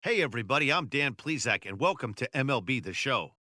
Hey, everybody, I'm Dan Plezak, and welcome to MLB The Show.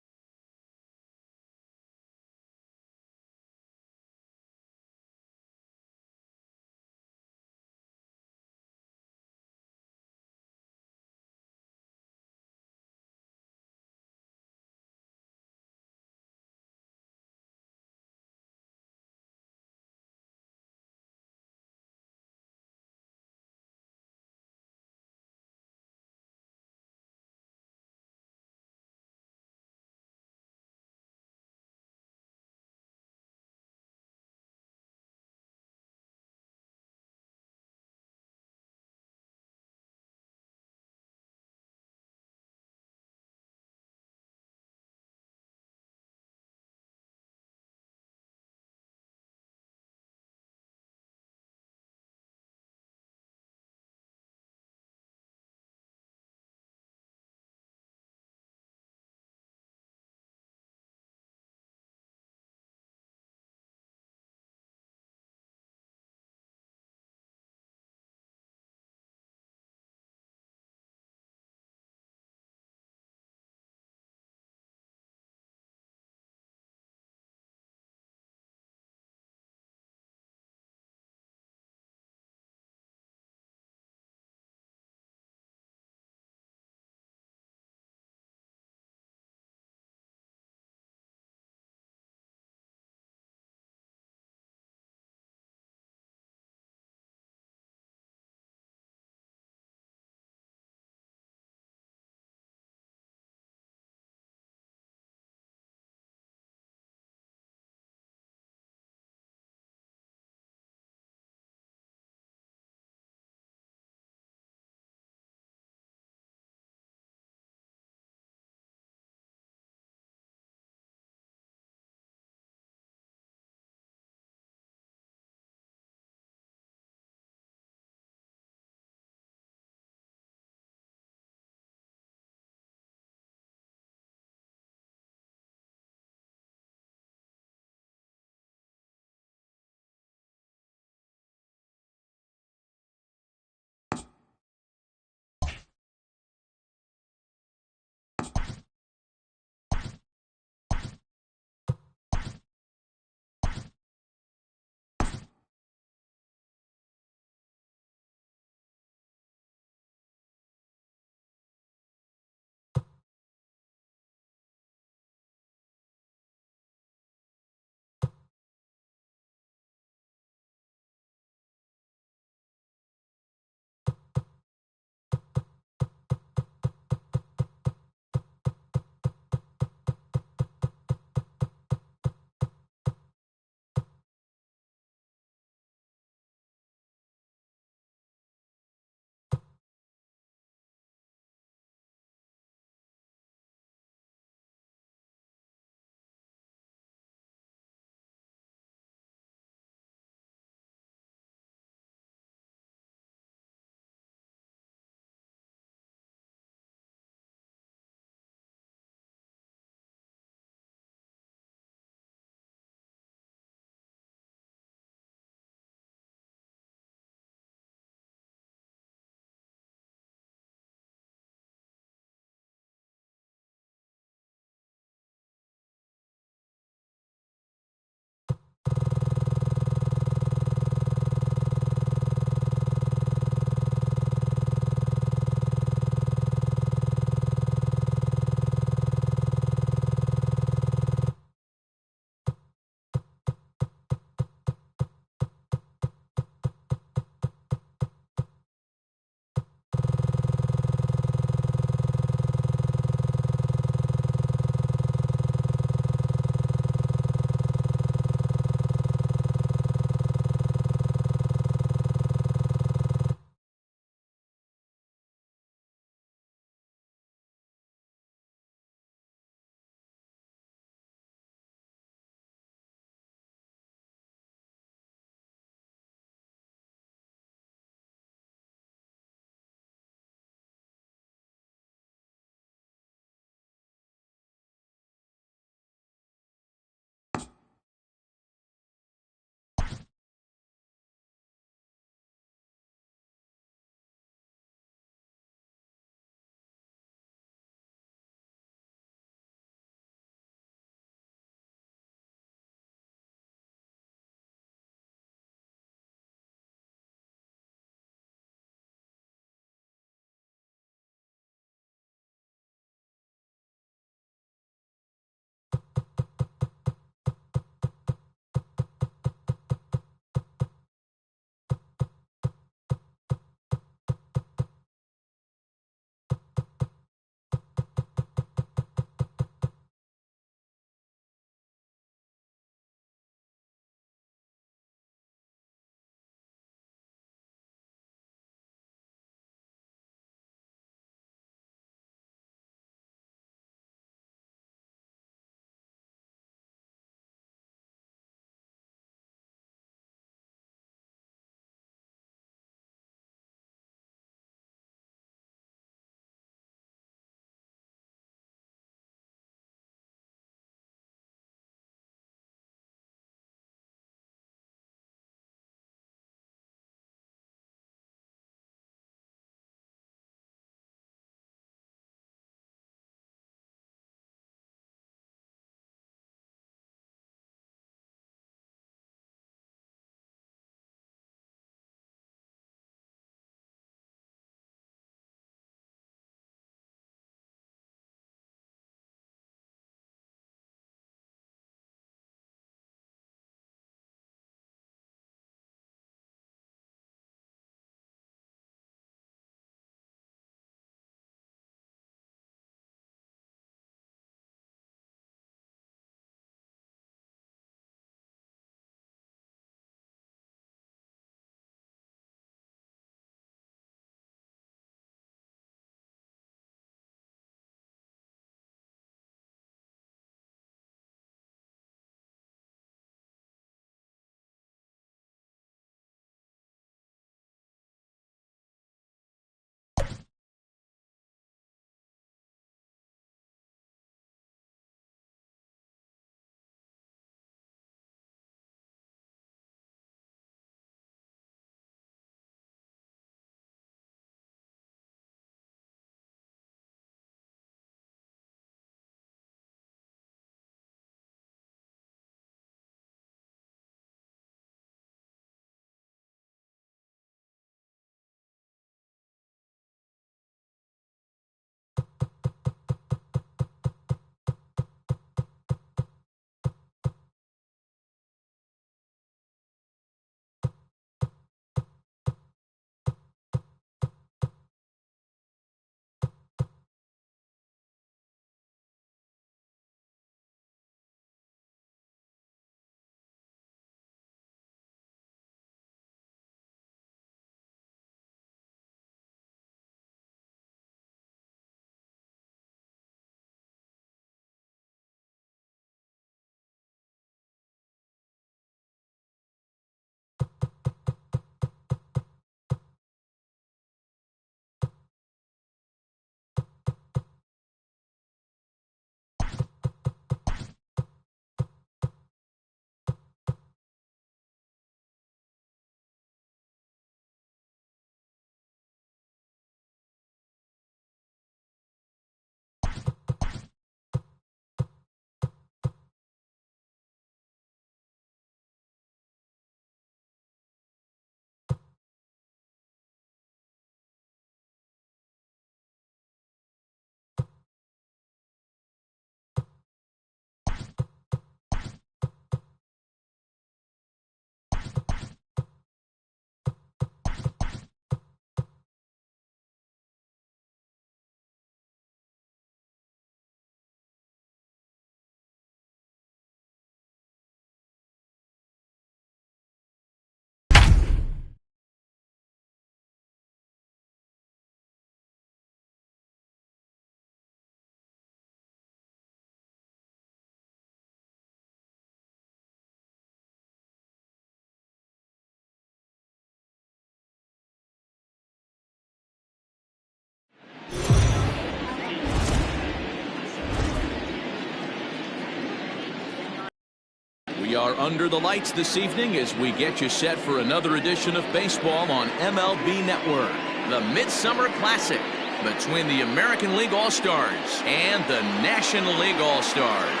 are under the lights this evening as we get you set for another edition of baseball on MLB Network. The Midsummer Classic between the American League All-Stars and the National League All-Stars.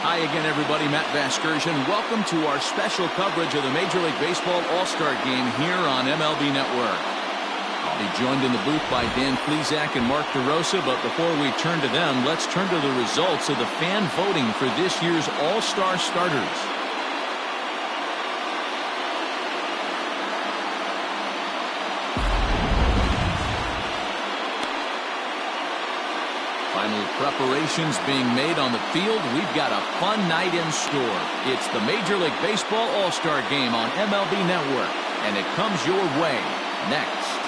Hi again, everybody. Matt Vasgersian. Welcome to our special coverage of the Major League Baseball All-Star Game here on MLB Network. I'll be joined in the booth by Dan Plesac and Mark DeRosa, but before we turn to them, let's turn to the results of the fan voting for this year's All-Star starters. Final preparations being made on the field. We've got a fun night in store. It's the Major League Baseball All-Star Game on MLB Network, and it comes your way next.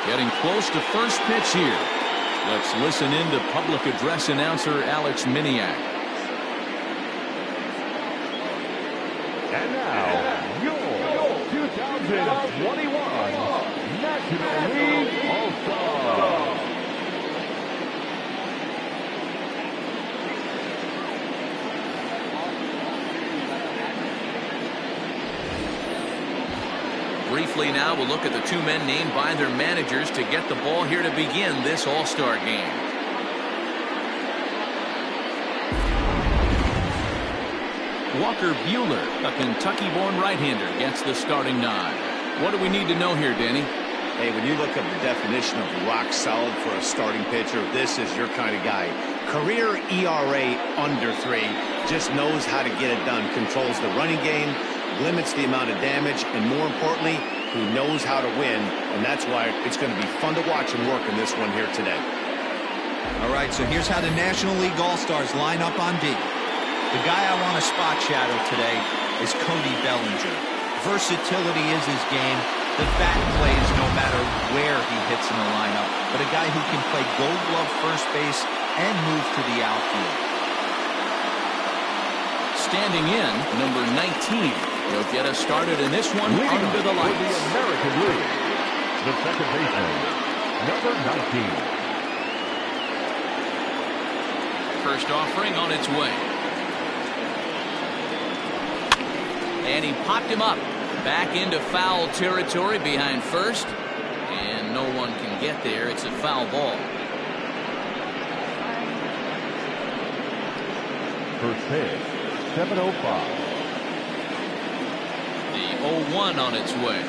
Getting close to first pitch here. Let's listen in to public address announcer Alex Miniak. And now, your 2021 National League All-Star. Briefly now, we'll look at the two men named by their managers to get the ball here to begin this All-Star game. Walker Buehler, a Kentucky-born right-hander, gets the starting nod. What do we need to know here, Danny? Hey, when you look up the definition of rock solid for a starting pitcher, this is your kind of guy. Career ERA under 3, just knows how to get it done, controls the running game, limits the amount of damage, and more importantly, who knows how to win, and that's why it's going to be fun to watch and work in this one here today. All right, so here's how the National League All-Stars line up on D. The guy I want to spot shadow today is Cody Bellinger. Versatility is his game. The bat plays no matter where he hits in the lineup, but a guy who can play Gold Glove first base and move to the outfield. Standing in, number 19. He'll get us started in this one under the lights. For the American League, the second baseman, number 19. First offering on its way. And he popped him up. Back into foul territory behind first. And no one can get there. It's a foul ball. First pitch, 7:05. The 0-1 on its way.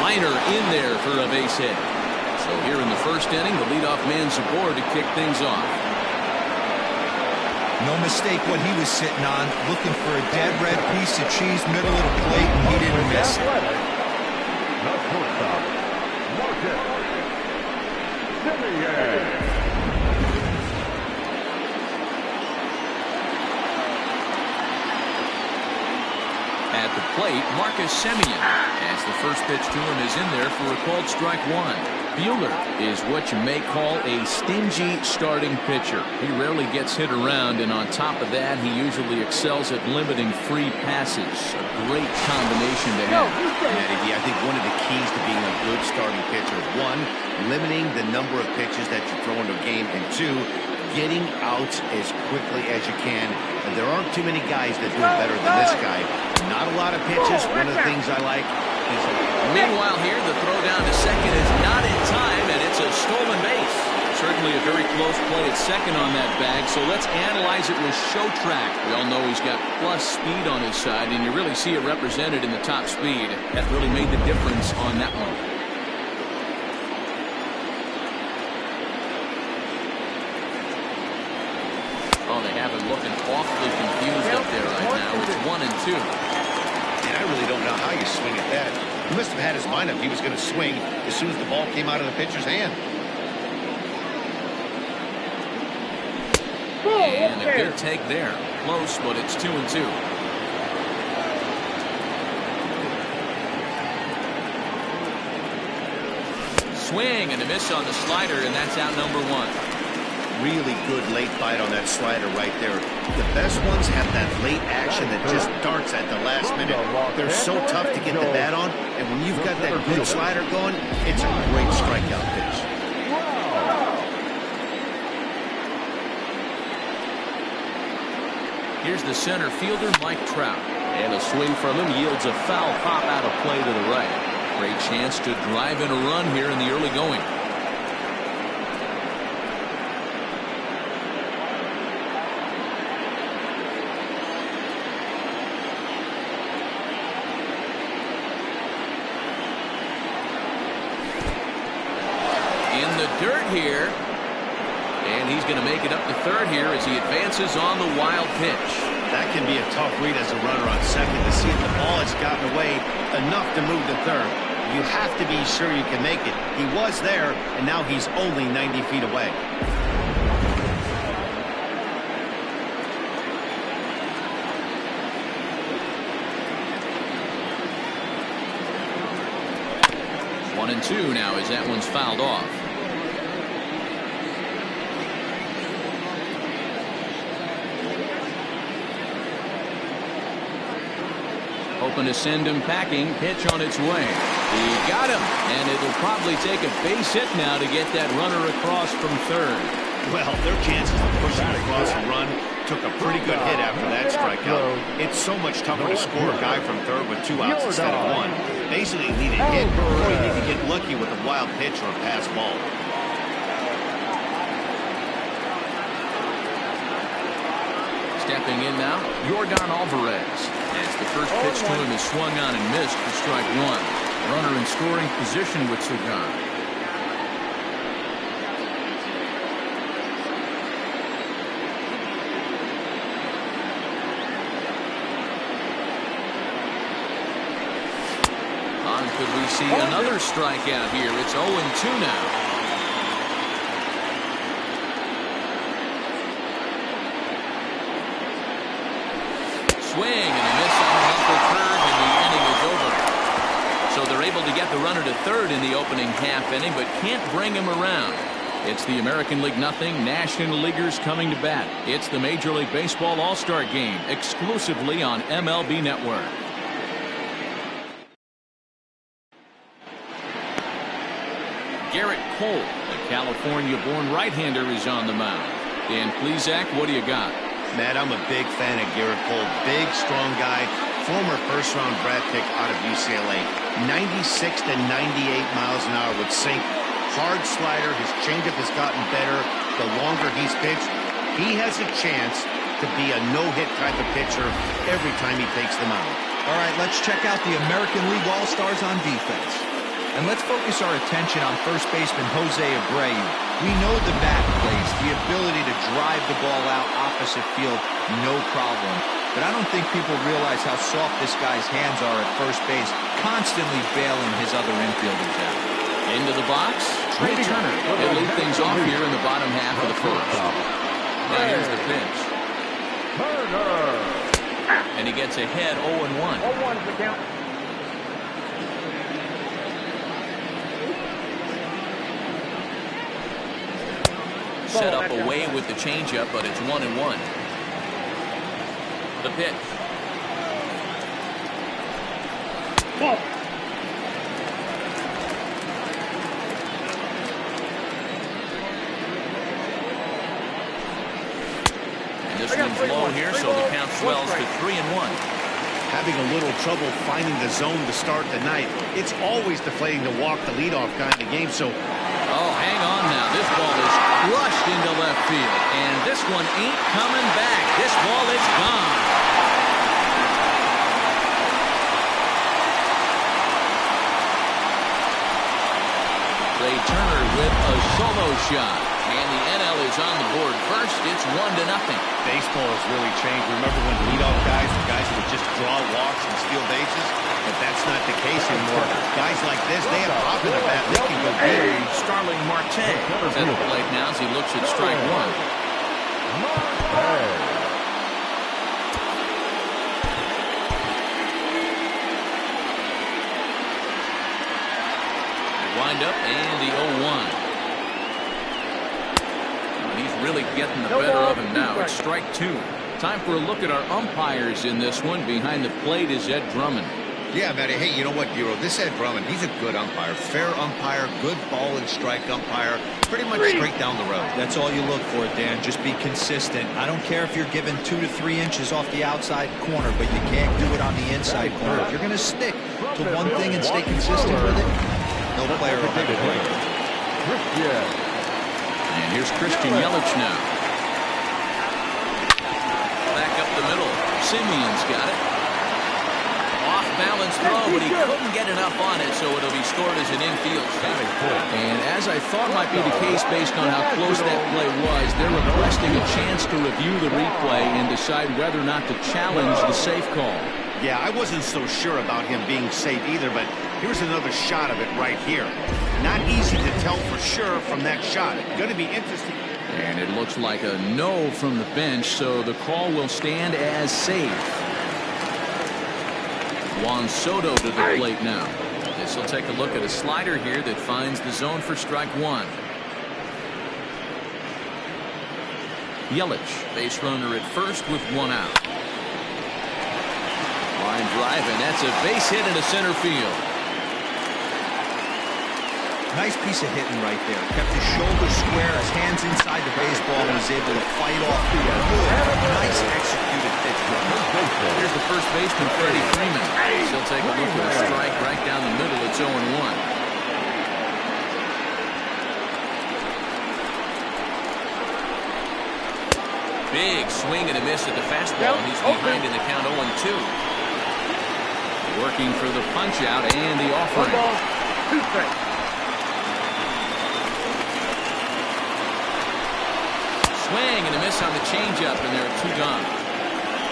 Liner in there for a base hit. So here in the first inning, the leadoff man's aboard to kick things off. No mistake what he was sitting on, looking for a dead red piece of cheese middle of the plate, and he didn't miss it. The shortstop, Marcus Semien. At the plate, Marcus Semien, as the first pitch to him is in there for a called strike one. Buehler is what you may call a stingy starting pitcher. He rarely gets hit around, and on top of that, he usually excels at limiting free passes. A great combination to have. Yeah, I think one of the keys to being a good starting pitcher, one, limiting the number of pitches that you throw into a game, and two, getting out as quickly as you can. And there aren't too many guys that do it better than this guy. Not a lot of pitches. One of the things I like is... Meanwhile here, the throw down to second is not in time, and it's a stolen base. Certainly a very close play at second on that bag, so let's analyze it with show track. We all know he's got plus speed on his side, and you really see it represented in the top speed. That really made the difference on that one. Oh, they have him looking awfully confused up there right now. It's 1-2. And I really don't don't know how you swing at that. He must have had his mind up he was going to swing as soon as the ball came out of the pitcher's hand. And a good take there. Close, but it's 2-2. Swing and a miss on the slider, and that's out number 1. Really good late bite on that slider right there. The best ones have that late action that just darts at the last minute. They're so tough to get the bat on, and when you've got that good slider going, it's a great strikeout pitch. Here's the center fielder, Mike Trout. And a swing from him yields a foul pop out of play to the right. Great chance to drive in a run here in the early going. In the dirt here. And he's going to make it up to third here as he advances on the wild pitch. That can be a tough read as a runner on second to see if the ball has gotten away enough to move to third. You have to be sure you can make it. He was there, and now he's only 90 feet away. One and two now as that one's fouled off. Hoping to send him packing. Pitch on its way. He got him, and it'll probably take a base hit now to get that runner across from third. Well, their chances of pushing across a run took a pretty good hit after that strikeout. It's so much tougher to score a guy from third with 2 outs instead of 1. Basically, you need a hit, or you need to get lucky with a wild pitch or a pass ball. Stepping in now, Yordan Alvarez. As the first pitch to him is swung on and missed for strike 1. Runner in scoring position with Sugan. Could we see another strikeout here? It's 0-2 now. Swing and a miss on the upper third, and the inning is over. So they're able to get the runner to third in the opening half inning, but can't bring him around. It's the American League nothing, National Leaguers coming to bat. It's the Major League Baseball All-Star Game, exclusively on MLB Network. Garrett Cole, the California-born right-hander, is on the mound. And please, Zach, what do you got? Matt, I'm a big fan of Garrett Cole. Big, strong guy. Former first-round draft pick out of UCLA. 96 to 98 miles an hour with sink. Hard slider. His changeup has gotten better the longer he's pitched. He has a chance to be a no-hit type of pitcher every time he takes the mound. All right, let's check out the American League All-Stars on defense. And let's focus our attention on first baseman Jose Abreu. We know the bat plays, the ability to drive the ball out opposite field, no problem. But I don't think people realize how soft this guy's hands are at first base, constantly bailing his other infielders out. Into the box, Trey Turner. He'll lead things off here in the bottom half of the first. Now here's the pitch. And he gets ahead 0-1. 0-1's the count. Set up away with the changeup, but it's 1-1. The pitch. Ball. And this one's low here, so the count swells to 3-1. Having a little trouble finding the zone to start the night. It's always deflating to walk the leadoff guy in the game, so... Oh, hang on now. This ball is crushed into left field. And this one ain't coming back. This ball is gone. Trey Turner with a solo shot. And the NL is on the board first. It's 1-0. Baseball has really changed. Remember when leadoff guys were guys who would just draw walks and steal bases? And but that's not the case anymore. Guys like this, they have pop in the bat. They can go deep. Starling Marte is at the plate now as he looks at strike one. Wind up and the 0-1. He's really getting the better of him now. It's strike two. Time for a look at our umpires in this one. Behind the plate is Ed Drummond. Yeah, Matty. Hey, you know what, Bureau? This Ed Drummond, he's a good umpire. Fair umpire, good ball and strike umpire. Pretty much straight down the road. That's all you look for, Dan. Just be consistent. I don't care if you're given 2 to 3 inches off the outside corner, but you can't do it on the inside corner. If you're going to stick to one thing and stay consistent with it, no player will have it right. And here's Christian Yelich now. Back up the middle. Simeon's got it. Off-balance throw, but he couldn't get enough on it, so it'll be scored as an infield strike. And as I thought might be the case based on how close that play was, they're requesting a chance to review the replay and decide whether or not to challenge the safe call. Yeah, I wasn't so sure about him being safe either, but here's another shot of it right here. Not easy to tell for sure from that shot. Going to be interesting. And it looks like a no from the bench, so the call will stand as safe. Juan Soto to the plate now. This will take a look at a slider here that finds the zone for strike one. Yelich, base runner at first with one out. Line drive, and that's a base hit into center field. Nice piece of hitting right there. Kept his shoulders square, his hands inside the baseball, and was able to fight off the nice executed pitch. Here's the first baseman, Freddie Freeman. He'll take a look at a strike right down the middle. It's 0-1. Big swing and a miss at the fastball. He's behind in the count 0-2. Working for the punch out and the offering. Swing and a miss on the changeup, and there are two gone.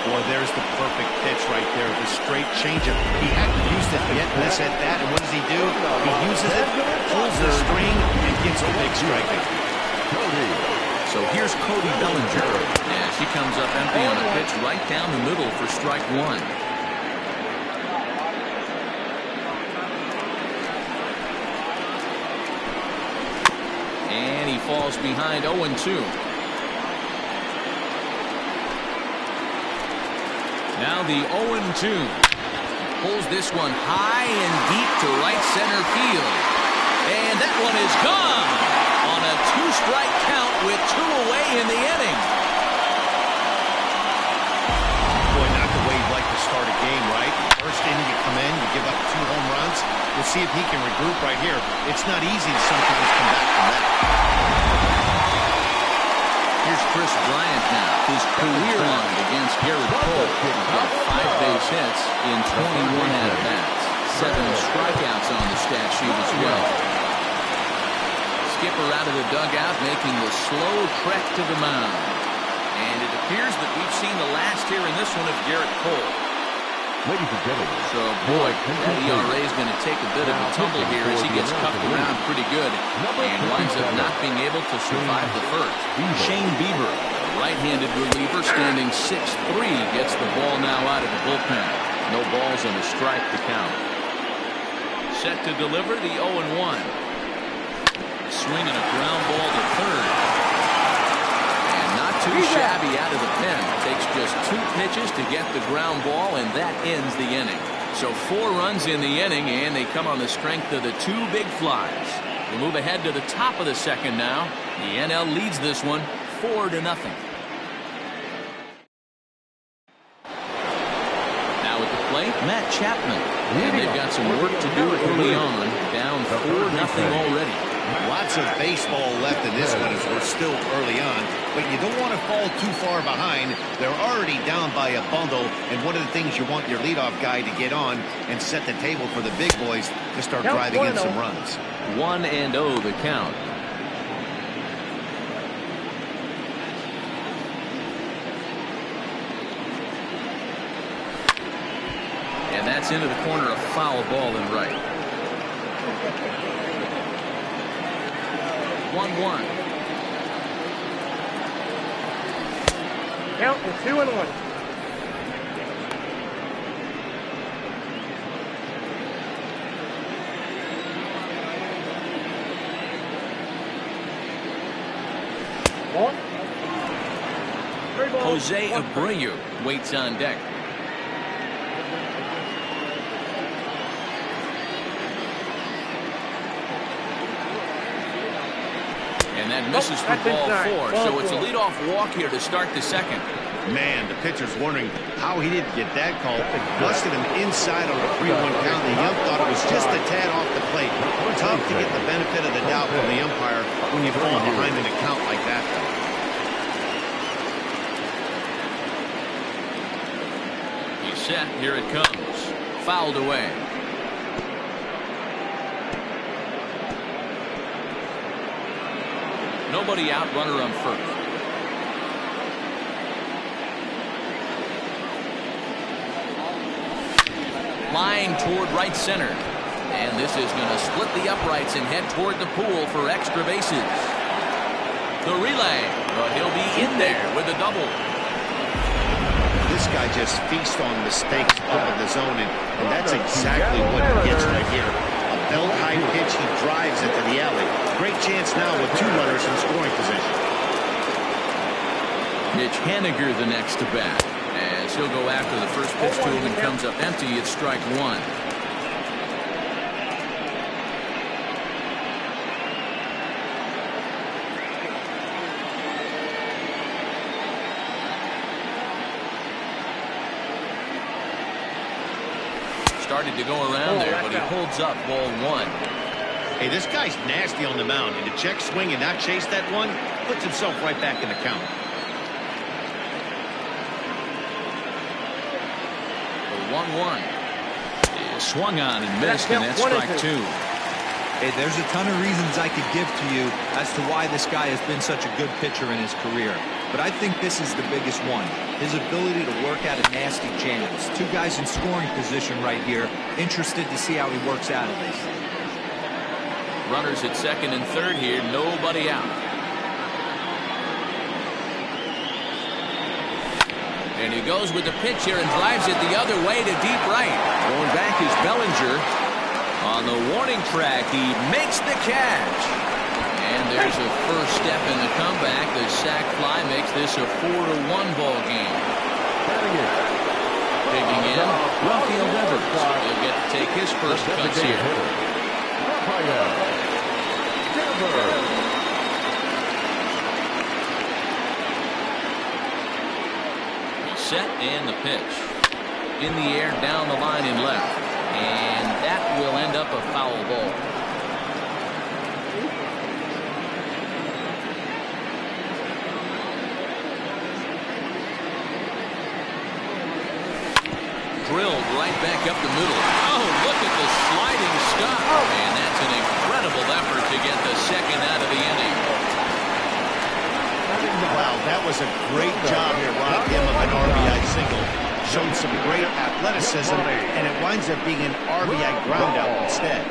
Boy, there's the perfect pitch right there. The straight changeup. He hadn't used it yet. Miss at that, and what does he do? He uses it, pulls the string, and gets a big strike. So here's Cody Bellinger as he comes up empty on a pitch right down the middle for strike one. And he falls behind 0-2. Now the 0-2. Pulls this one high and deep to right center field. And that one is gone on a two-strike count with two away in the inning. Boy, not the way you'd like to start a game, right? First inning, you come in, you give up 2 home runs. We'll see if he can regroup right here. It's not easy to sometimes come back from that. Here's Chris Bryant now. His career line against Garrett Cole. He's got 5 base hits in 21 at-bats. 7 strikeouts on the stat sheet as well. Skipper out of the dugout making the slow trek to the mound. And it appears that we've seen the last here in this one of Garrett Cole. Ladies and gentlemen. So, boy, that ERA is going to take a bit of a tumble here as he gets cuffed around pretty good and winds up not being able to survive the first. Shane Bieber, a right-handed reliever standing 6'3", gets the ball now out of the bullpen. No balls and a strike to count. Set to deliver the 0-1. Swinging a ground ball to third. And not too shabby out of the pen. Takes just 2 pitches to get the ground ball, and that ends the inning. So 4 runs in the inning, and they come on the strength of the 2 big flies. We'll move ahead to the top of the second now. The NL leads this one 4-0. Now at the plate, Matt Chapman. And they've got some work to do early on. Down 4-0 already. Lots of baseball left in this one as we're still early on, but you don't want to fall too far behind. They're already down by a bundle, and one of the things you want your leadoff guy to get on and set the table for the big boys to start driving in some runs. 1-0 the count. That's into the corner, a foul ball and right. 1-1. Count is 2-1. Jose Abreu waits on deck. And that misses for ball 4. So it's a leadoff walk here to start the second. Man, the pitcher's wondering how he didn't get that call. Busted him inside on a 3-1 count. The ump thought it was just a tad off the plate. Tough to get the benefit of the doubt from the umpire when you fall behind in a count like that. He's set. Here it comes. Fouled away. Nobody out, runner on first. Line toward right center. And this is going to split the uprights and head toward the pool for extra bases. The relay, but he'll be in there with a double. This guy just feasts on mistakes up in the zone, and that's exactly what he gets right here. A belt-high pitch, he drives it to the alley. Great chance now with 2 runners in scoring position. Mitch Haniger the next to bat. As he'll go after the first pitch to him and comes up empty, it's strike 1. Started to go around there, but he holds up ball 1. Hey, this guy's nasty on the mound, and to check swing and not chase that one puts himself right back in the count. The 1-1 is swung on and missed, and that's strike 2. Hey, there's a ton of reasons I could give to you as to why this guy has been such a good pitcher in his career. But I think this is the biggest one. His ability to work out of nasty jams. 2 guys in scoring position right here. Interested to see how he works out of this. Runners at second and third here. Nobody out. And he goes with the pitch here and drives it the other way to deep right. Going back is Bellinger. On the warning track, he makes the catch. And there's a first step in the comeback. The sac fly makes this a 4-1 ball game. Digging in, Rafael Devers. He'll get to take his first cuts here. He's set and the pitch. In the air, down the line and left. And that will end up a foul ball. Drilled right back up the middle. Oh, look at the sliding stop. And that's an incredible effort to get the second out of the inning. Wow, that was a great job here, robbed him of an RBI single. Showed some great athleticism, and it winds up being an RBI groundout instead.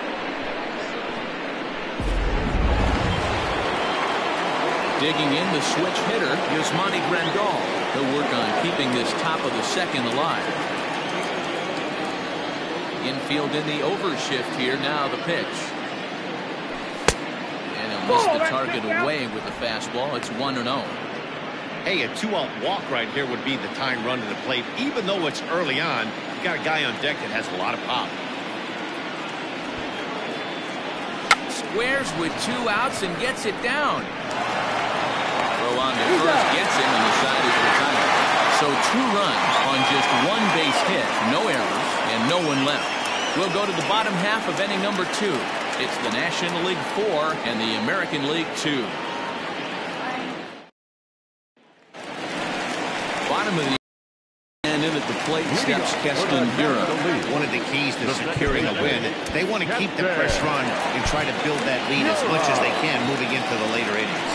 Digging in, the switch hitter, Yasmani Grandal. He'll work on keeping this top of the second alive. Infield in the overshift here, now the pitch. And he'll miss the target away with the fastball. It's 1-0. Hey, a 2-out walk right here would be the time run to the plate. Even though it's early on, you got a guy on deck that has a lot of pop. Squares with 2 outs and gets it down. Throw on to first, gets him, and the side is retired. So 2 runs on just 1 base hit, no errors, and no one left. We'll go to the bottom half of inning number 2. It's the National League 4 and the American League 2. Bottom of the and in at the plate steps Keston Bureau. One of the keys to securing a win, they want to keep the pressure on and try to build that lead as much as they can moving into the later innings.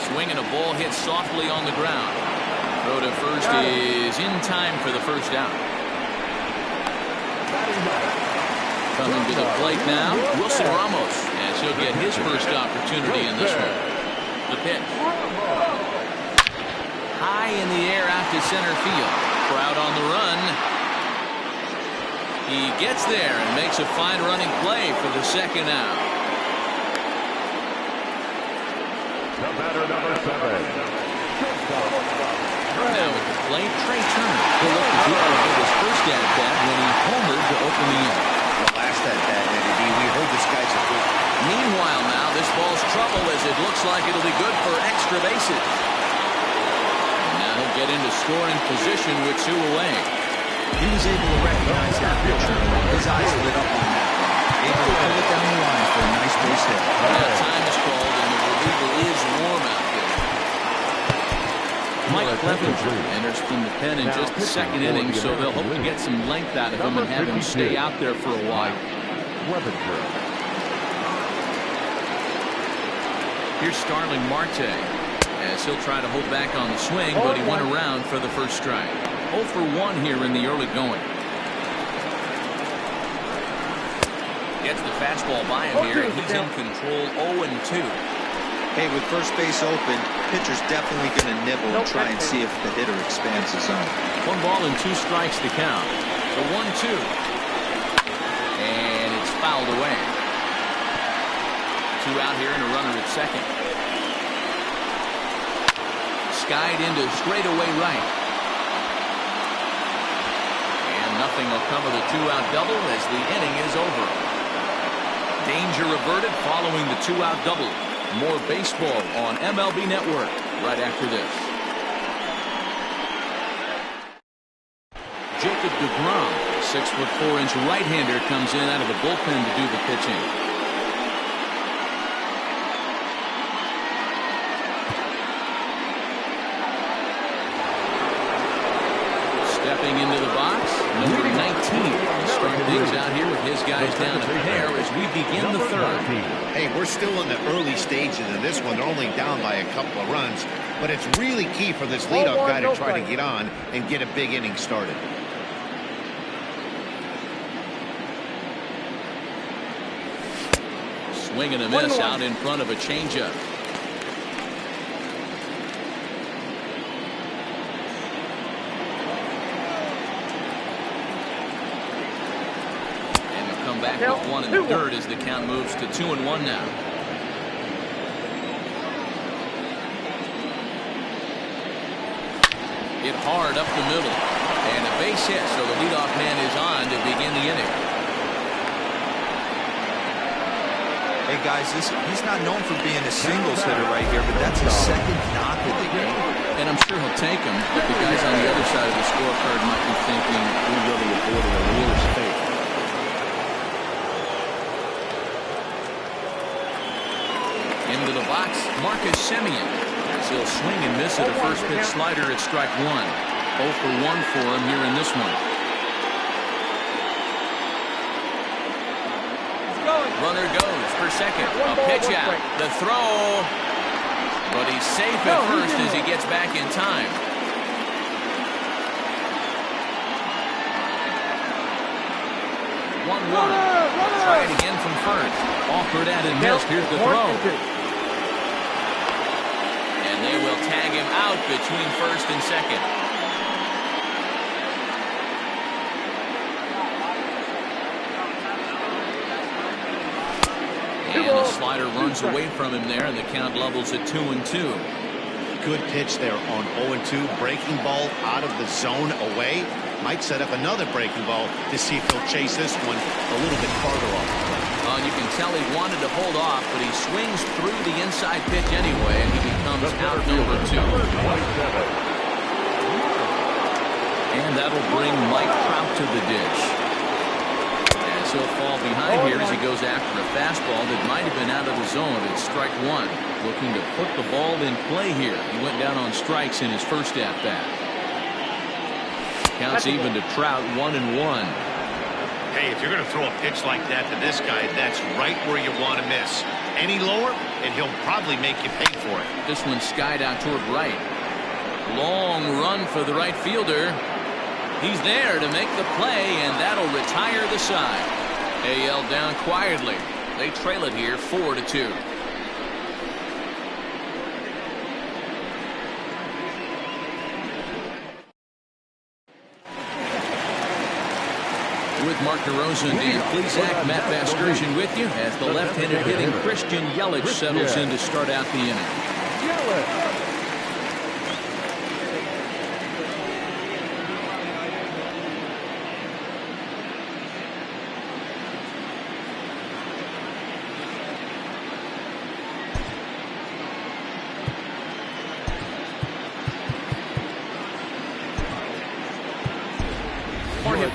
Swinging a ball hit softly on the ground. Throw to first first is in time for the first down. Coming to the plate now, Wilson Ramos, as he'll get his first opportunity in this one. The pitch. High in the air out to center field. Crowd on the run. He gets there and makes a fine running play for the second out. The batter, number 7. Now at the plate, Trey Turner. He'll look to do his first at-bat when he homered to open the inning. Last at-bat, Eddie, we heard this guy's a good. Meanwhile now, this ball's trouble as it looks like it'll be good for extra bases. And now he'll get into scoring position with 2 away. He was able to recognize that pitcher. His eyes lit up on that one. Able to pull it down the line for a nice base hit. Now time is called and the reliever is warm out there. Mike Clevenger enters from the pen in just the second inning, so they'll hope to get some length out of him and have him stay out there for a while. Here's Starling Marte, as he'll try to hold back on the swing, but he went around for the first strike. 0 for 1 here in the early going. Gets the fastball by him here, and he's in control 0-2. Hey, with first base open, pitcher's definitely going to nibble and try and see if the hitter expands his zone. 1 ball and 2 strikes to count. The 1-2. And it's fouled away. 2 out here and a runner at second. Skied into straightaway right. And nothing will come of the 2-out double as the inning is over. Danger averted following the 2-out double. More baseball on MLB Network right after this. Jacob deGrom, 6'4" right-hander, comes in out of the bullpen to do the pitching. Stepping into the box, number 19. Start things out here with his guys down a pair as we begin the third. Hey, we're still in the early stages of this one. They're only down by a couple of runs, but it's really key for this leadoff guy to try to get on and get a big inning started. Swing and a miss out in front of a changeup. Back with 1 in the third as the count moves to 2-1 now. Hit hard up the middle. And a base hit, so the leadoff man is on to begin the inning. Hey guys, he's not known for being a singles hitter right here, but that's his second knock of the game. And I'm sure he'll take him, but the guys on the other side of the scorecard might be thinking, we really avoided a real mistake. Into the box, Marcus Semien. As he'll swing and miss at a first pitch slider at strike 1. 0 for 1 for him here in this one. Runner goes for second. A pitch out. The throw. But he's safe at first as he gets back in time. Try it again from first. Offered at and missed. Here's the throw. And they will tag him out between first and second. And the slider runs away from him there, and the count levels at 2-2. Good pitch there on 0-2. Breaking ball out of the zone away. Might set up another breaking ball to see if he'll chase this one a little bit farther off. You can tell he wanted to hold off, but he swings through the inside pitch anyway, and he becomes out number 2. And that'll bring Mike Trout to the ditch. As he'll fall behind here as he goes after a fastball that might have been out of the zone at strike 1. Looking to put the ball in play here. He went down on strikes in his first at-bat. Counts even to Trout, 1-1. Hey, if you're going to throw a pitch like that to this guy, that's right where you want to miss. Any lower, and he'll probably make you pay for it. This one skied out toward right. Long run for the right fielder. He's there to make the play, and that'll retire the side. AL down quietly. They trail it here 4-2. With Mark DeRosa and Dan Plesac, Matt Vasgersian with you as the left-handed hitting Christian Yelich settles in to start out the inning.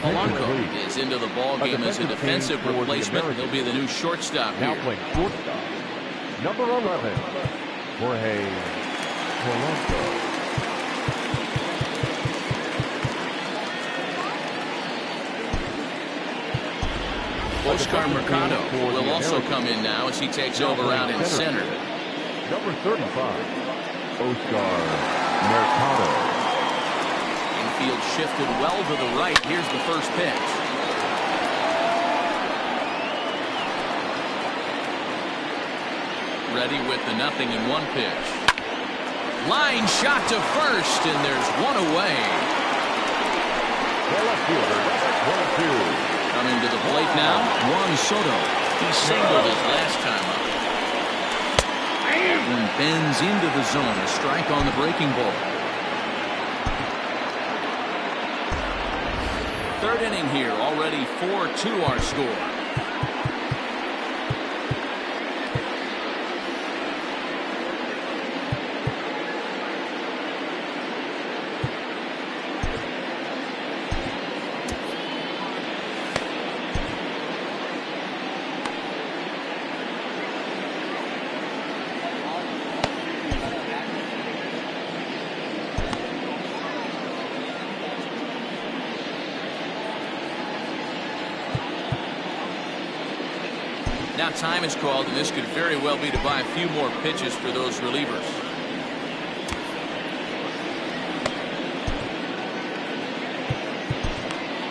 Polanco is into the ball game as a defensive replacement. He'll be the new shortstop here. Shortstop, number 11, Jorge Polanco. Oscar Mercado will also come in now as he takes over out in center. Number 35, Oscar Mercado. Infield shifted well to the right. Here's the first pitch. Ready with the 0-1 pitch. Line shot to first, and there's one away. Coming to the plate now, Juan Soto. He singled his last time up. One bends into the zone. A strike on the breaking ball. Third inning here, already 4-2 our score. Now time is called, and this could very well be to buy a few more pitches for those relievers.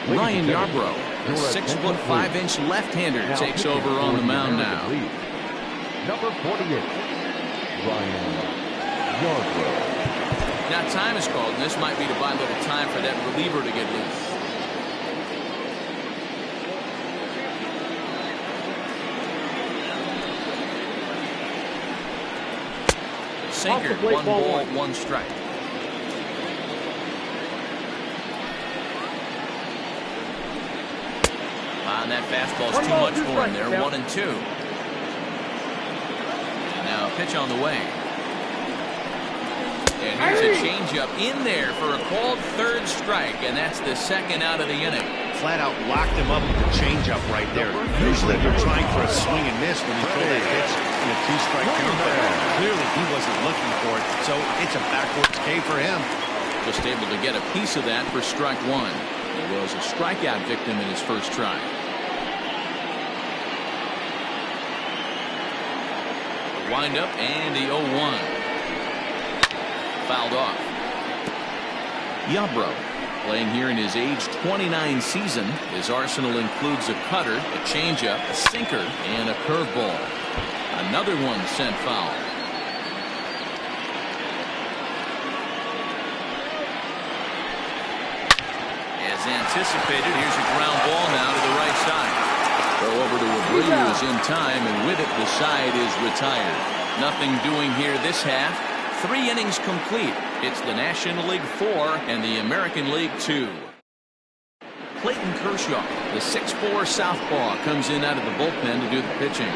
Ryan Yarbrough, the 6'5" left-hander, takes over on the mound now. Number 48, Ryan Yarbrough. Now time is called, and this might be to buy a little time for that reliever to get loose. Sinker, 1 ball, 1 strike. And that fastball's too much for him there. 1-2. And now a pitch on the way. And here's a changeup in there for a called third strike, and that's the second out of the inning. Flat out locked him up with the changeup right there. Usually you're trying for a swing and miss when you throw that pitch in a 2-strike count, but clearly he wasn't looking for it, so it's a backwards K for him. Just able to get a piece of that for strike 1. He was a strikeout victim in his first try. Wind up and the 0-1. Fouled off. Yarbrough, playing here in his age 29 season. His arsenal includes a cutter, a changeup, a sinker, and a curveball. Another one sent foul. As anticipated, here's a ground ball now to the right side. Throw over to Abreu is in time, and with it, the side is retired. Nothing doing here this half. 3 innings complete. It's the National League 4 and the American League 2. Clayton Kershaw, the 6'4" southpaw, comes in out of the bullpen to do the pitching.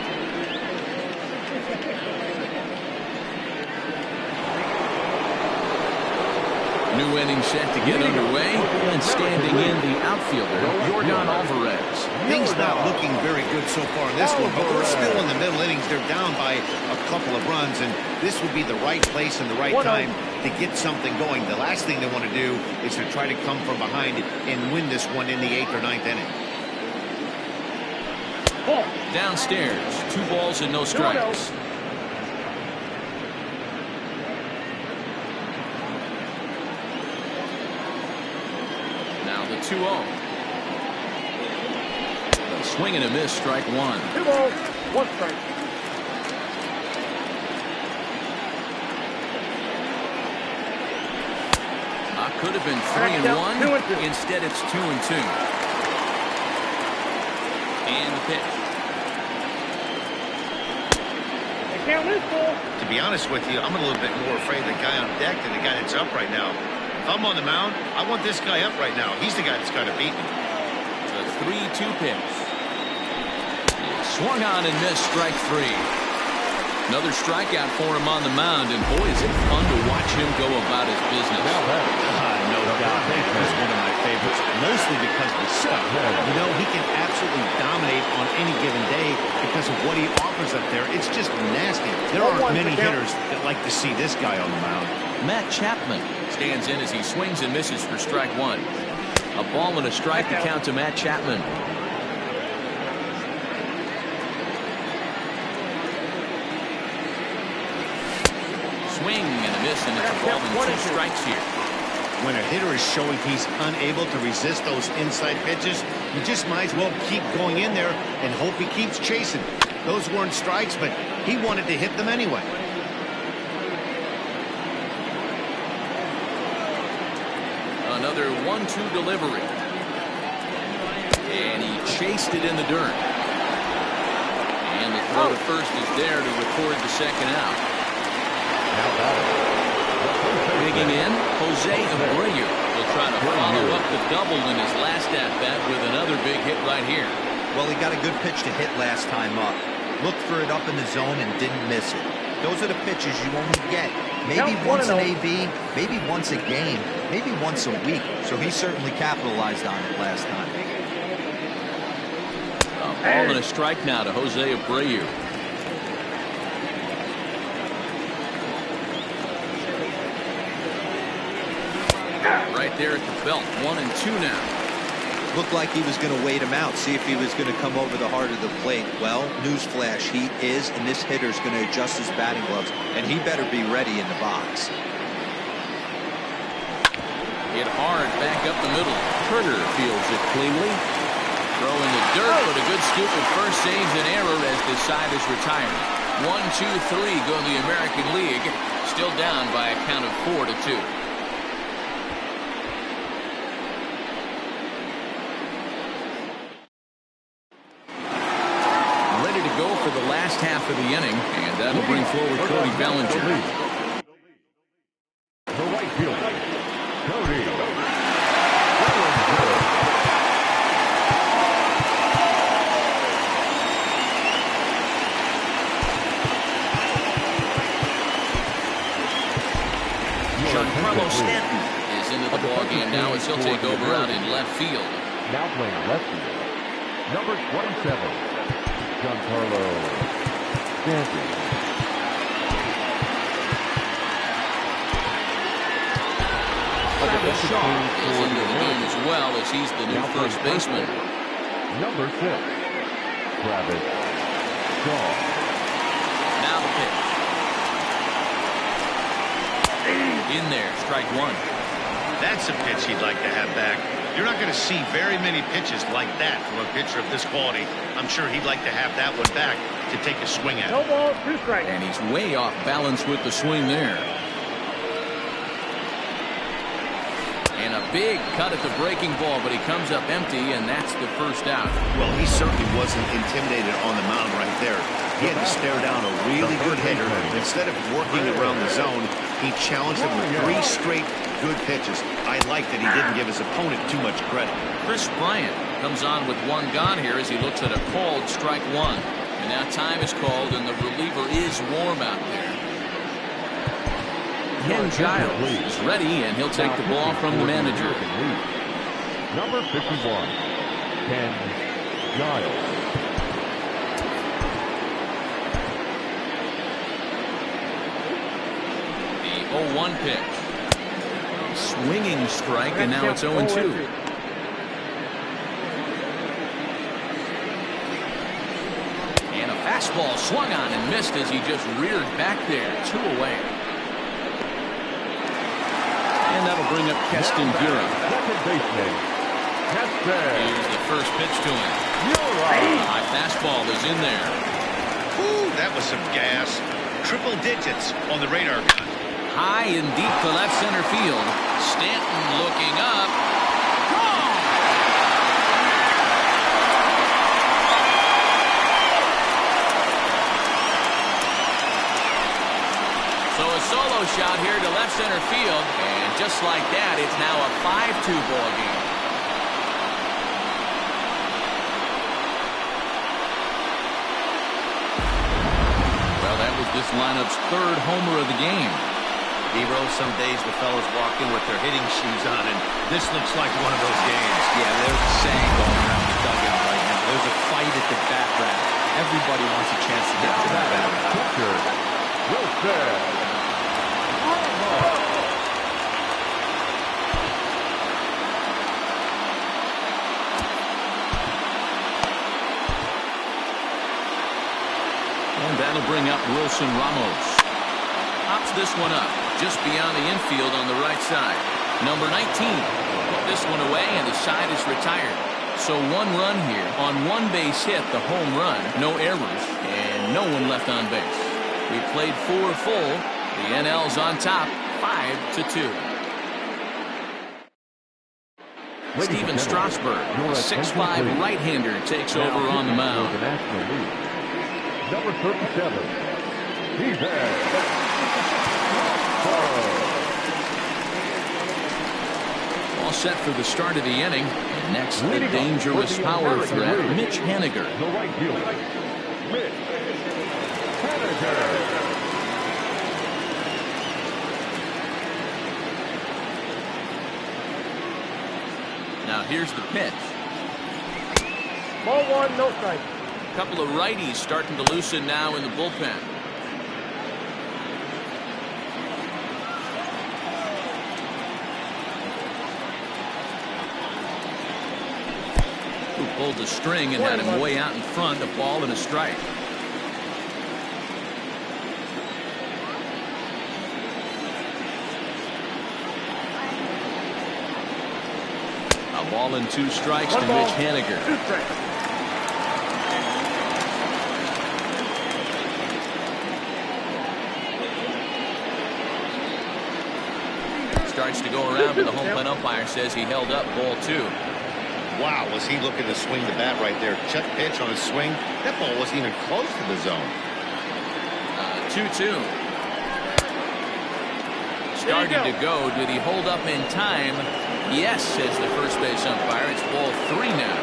New inning set to get underway, and standing in the outfielder, Yordan Alvarez. Things not looking very good so far in this one, but we're still in the middle innings. They're down by a couple of runs, and this would be the right place and the right time to get something going. The last thing they want to do is to try to come from behind and win this one in the 8th or 9th inning. Downstairs, 2 balls and no strikes. 2-0. A swing and a miss, strike one. 2-0, 1 strike. Could have been 3-1. Instead, it's 2-2. And the pitch. To be honest with you, I'm a little bit more afraid of the guy on deck than the guy that's up right now. If I'm on the mound, I want this guy up right now. He's the guy that's got to beat me. The 3-2 pitch. Swung on and missed, strike three. Another strikeout for him on the mound, and boy, is it fun to watch him go about his business. No doubt. He's one of my favorites, mostly because of the stuff. You know, he can absolutely dominate on any given day because of what he offers up there. It's just nasty. There aren't many hitters that like to see this guy on the mound. Matt Chapman stands in as he swings and misses for strike one. A ball and a strike to count to Matt Chapman. Swing and a miss, and it's involving 2 strikes here. When a hitter is showing he's unable to resist those inside pitches, you just might as well keep going in there and hope he keeps chasing. Those weren't strikes, but he wanted to hit them anyway. Another 1-2 delivery. And he chased it in the dirt. And the throw to first is there to record the second out. Digging in, Jose Abreu will try to follow up the double in his last at-bat with another big hit right here. Well, he got a good pitch to hit last time up. Looked for it up in the zone and didn't miss it. Those are the pitches you only get. Maybe once an AB, maybe once a game, maybe once a week. So he certainly capitalized on it last time. A ball and a strike now to Jose Abreu. Right there at the belt, 1-2 now. Looked like he was going to wait him out, see if he was going to come over the heart of the plate. Well, newsflash, he is, and this hitter's going to adjust his batting gloves, and he better be ready in the box. Hit hard back up the middle. Turner fields it cleanly. Throw in the dirt, but a good scoop at first saves an error as this side is retired. 1-2-3 go the American League. Still down by a count of 4-2. For the last half of the inning, and that'll bring forward Cody Bellinger. The right fielder, Cody Bellinger. Giancarlo Stanton is into the ballgame now as he'll take over out in left field. Now playing left field, number 27. Giancarlo Stanton. Travis Shaw is into the game as well as he's the new first baseman. Number 6, Travis Shaw. Now the pitch. In there, strike one. That's a pitch he'd like to have back. You're not going to see very many pitches like that from a pitcher of this quality. I'm sure he'd like to have that one back to take a swing at. No ball, 2 strikes. And he's way off balance with the swing there. And a big cut at the breaking ball, but he comes up empty, and that's the first out. Well, he certainly wasn't intimidated on the mound right there. He had to stare down a really good hitter. Instead of working around the zone, he challenged him with 3 straight good pitches. I like that he didn't give his opponent too much credit. Chris Bryant comes on with 1 gone here as he looks at a called strike one. And now time is called, and the reliever is warm out there. Ken Giles is ready, and he'll take the ball from the manager. Number 51, Ken Giles. The 0-1 pitch. Swinging strike, and now it's 0-2. And a fastball swung on and missed as he just reared back there. 2 away. And that'll bring up Keston Guerra. Second baseman, Here's the first pitch to him. High fastball is in there. Ooh, that was some gas. Triple digits on the radar gun. High and deep to left center field. Stanton looking up. Gone! So a solo shot here to left center field. And just like that, it's now a 5-2 ball game. Well, that was this lineup's third homer of the game. Hero, some days the fellas walk in with their hitting shoes on, and this looks like one of those games. Yeah, there's a saying going around the dugout right now. There's a fight at the bat rack. Everybody wants a chance to get to that bat rack. And that'll bring up Wilson Ramos. Pops this one up just beyond the infield on the right side. Number 19 put this one away, and the side is retired. So one run here on one base hit, the home run, no errors, and no one left on base. We played 4 full. The NL's on top, 5-2. Steven Strasburg, a 6'5" right-hander, takes over on the mound. Number 37. He's there. All set for the start of the inning. And next, the dangerous power threat, Mitch Haniger. The right fielder, Mitch Haniger. Now here's the pitch. Ball 1, no strike. A couple of righties starting to loosen now in the bullpen. Who pulled the string and had him way out in front, a ball and a strike. A ball and 2 strikes to Mitch Haniger. 2 strikes. Starts to go around, but the home plate umpire says he held up ball 2. Wow, was he looking to swing the bat right there? Check pitch on his swing. That ball wasn't even close to the zone. 2-2. Started to go. Did he hold up in time? Yes, says the first base umpire. It's ball 3 now.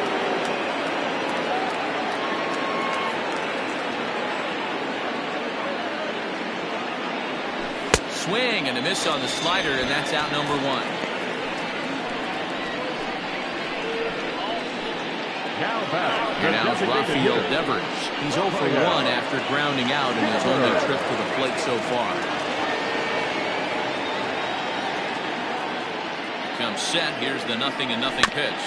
Swing and a miss on the slider, and that's out number 1. Here now is Rafael Devers. He's 0 for 1 after grounding out in his only trip to the plate so far. Comes set. Here's the 0-0 pitch.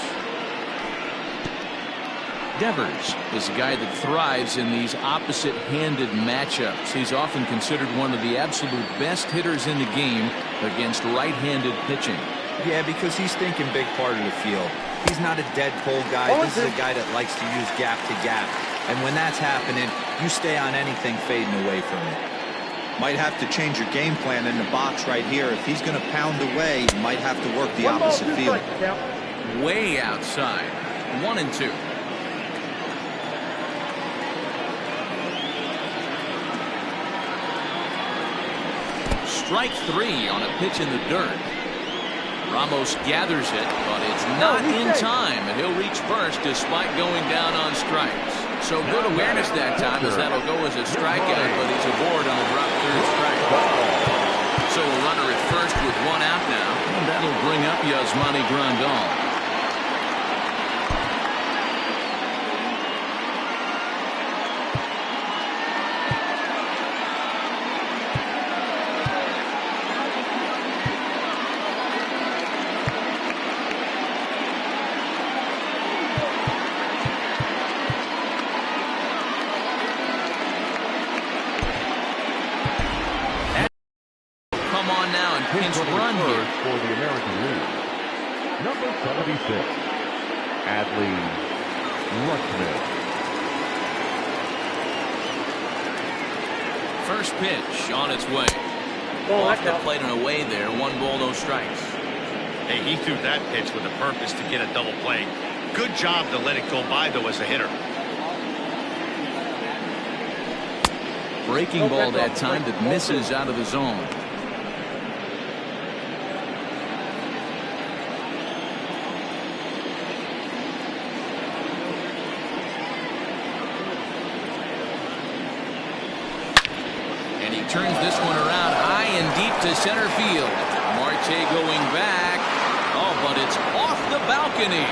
Devers is a guy that thrives in these opposite-handed matchups. He's often considered one of the absolute best hitters in the game against right-handed pitching. Yeah, because he's thinking big part of the field. He's not a dead pull guy. This is a guy that likes to use gap to gap. And when that's happening, you stay on anything fading away from it. Might have to change your game plan in the box right here. If he's going to pound away, you might have to work the opposite field. Way outside. 1-2. Strike 3 on a pitch in the dirt. Ramos gathers it, but it's not in time, and he'll reach first despite going down on strikes. So good awareness that time, as that'll go as a strikeout, but he's aboard on the drop third strike. So a runner at first with 1 out now, and that'll bring up Yasmani Grandal. Pinch run here for the American League. Number 76. Adley Rushman. First pitch on its way. Off the plate and away there. 1 ball, no strikes. Hey, he threw that pitch with a purpose to get a double play. Good job to let it go by, though, as a hitter. Breaking ball that time that misses out of the zone. And he turns this one around high and deep to center field. Marte going back. Oh, but it's off the balcony.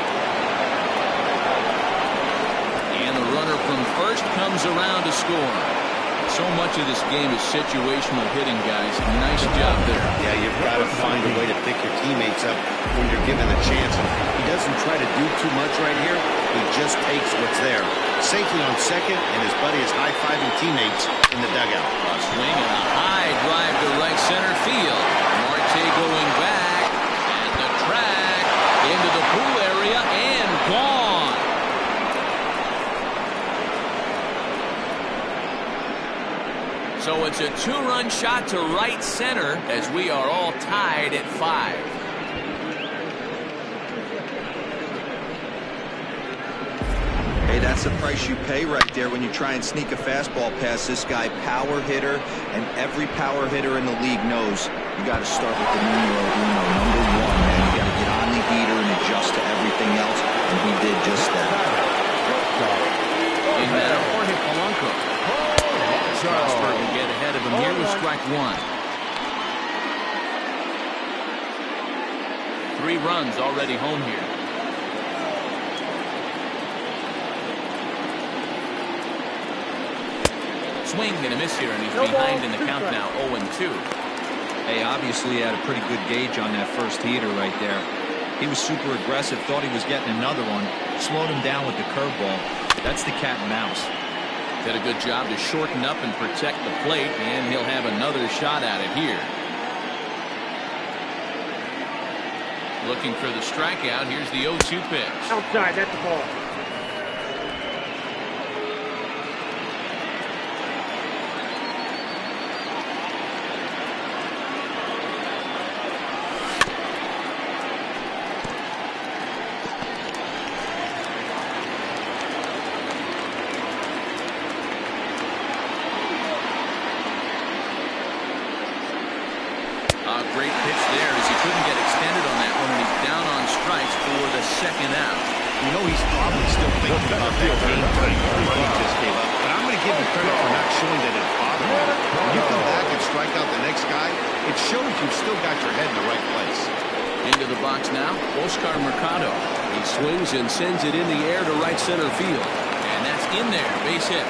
And the runner from first comes around to score. So much of this game is situational hitting, guys. Nice job there. Yeah, you've got to find a way to pick your teammates up when you're given a chance. And he doesn't try to do too much right here. He just takes what's there. Safely on second, and his buddy is high-fiving teammates in the dugout. A swing and a high drive to right center field. Marte going back, and the track into the pool area and gone. So it's a 2-run shot to right center as we are all tied at 5. Hey, that's the price you pay right there when you try and sneak a fastball past this guy. Power hitter, and every power hitter in the league knows you got to start with the numero uno, number 1, man. You got to get on the heater and adjust to everything else, and he did just that. In that Jorge Polanco. Strasburg will get ahead of him here with strike 1. 3 runs already home here. Swing and a miss here, and he's behind in the count now, 0-2. Hey, obviously he had a pretty good gauge on that first heater right there. He was super aggressive, thought he was getting another one, slowed him down with the curveball. That's the cat and mouse. Did a good job to shorten up and protect the plate, and he'll have another shot at it here. Looking for the strikeout. Here's the 0-2 pitch. Outside, that's the ball. Great pitch there as he couldn't get extended on that one, and he's down on strikes for the second out. You know he's probably still thinking about that game time he just gave up. But I'm going to give him credit for not showing that it bothered him. When you come back and strike out the next guy, it shows you've still got your head in the right place. Into the box now, Oscar Mercado. He swings and sends it in the air to right center field. And that's in there, base hit.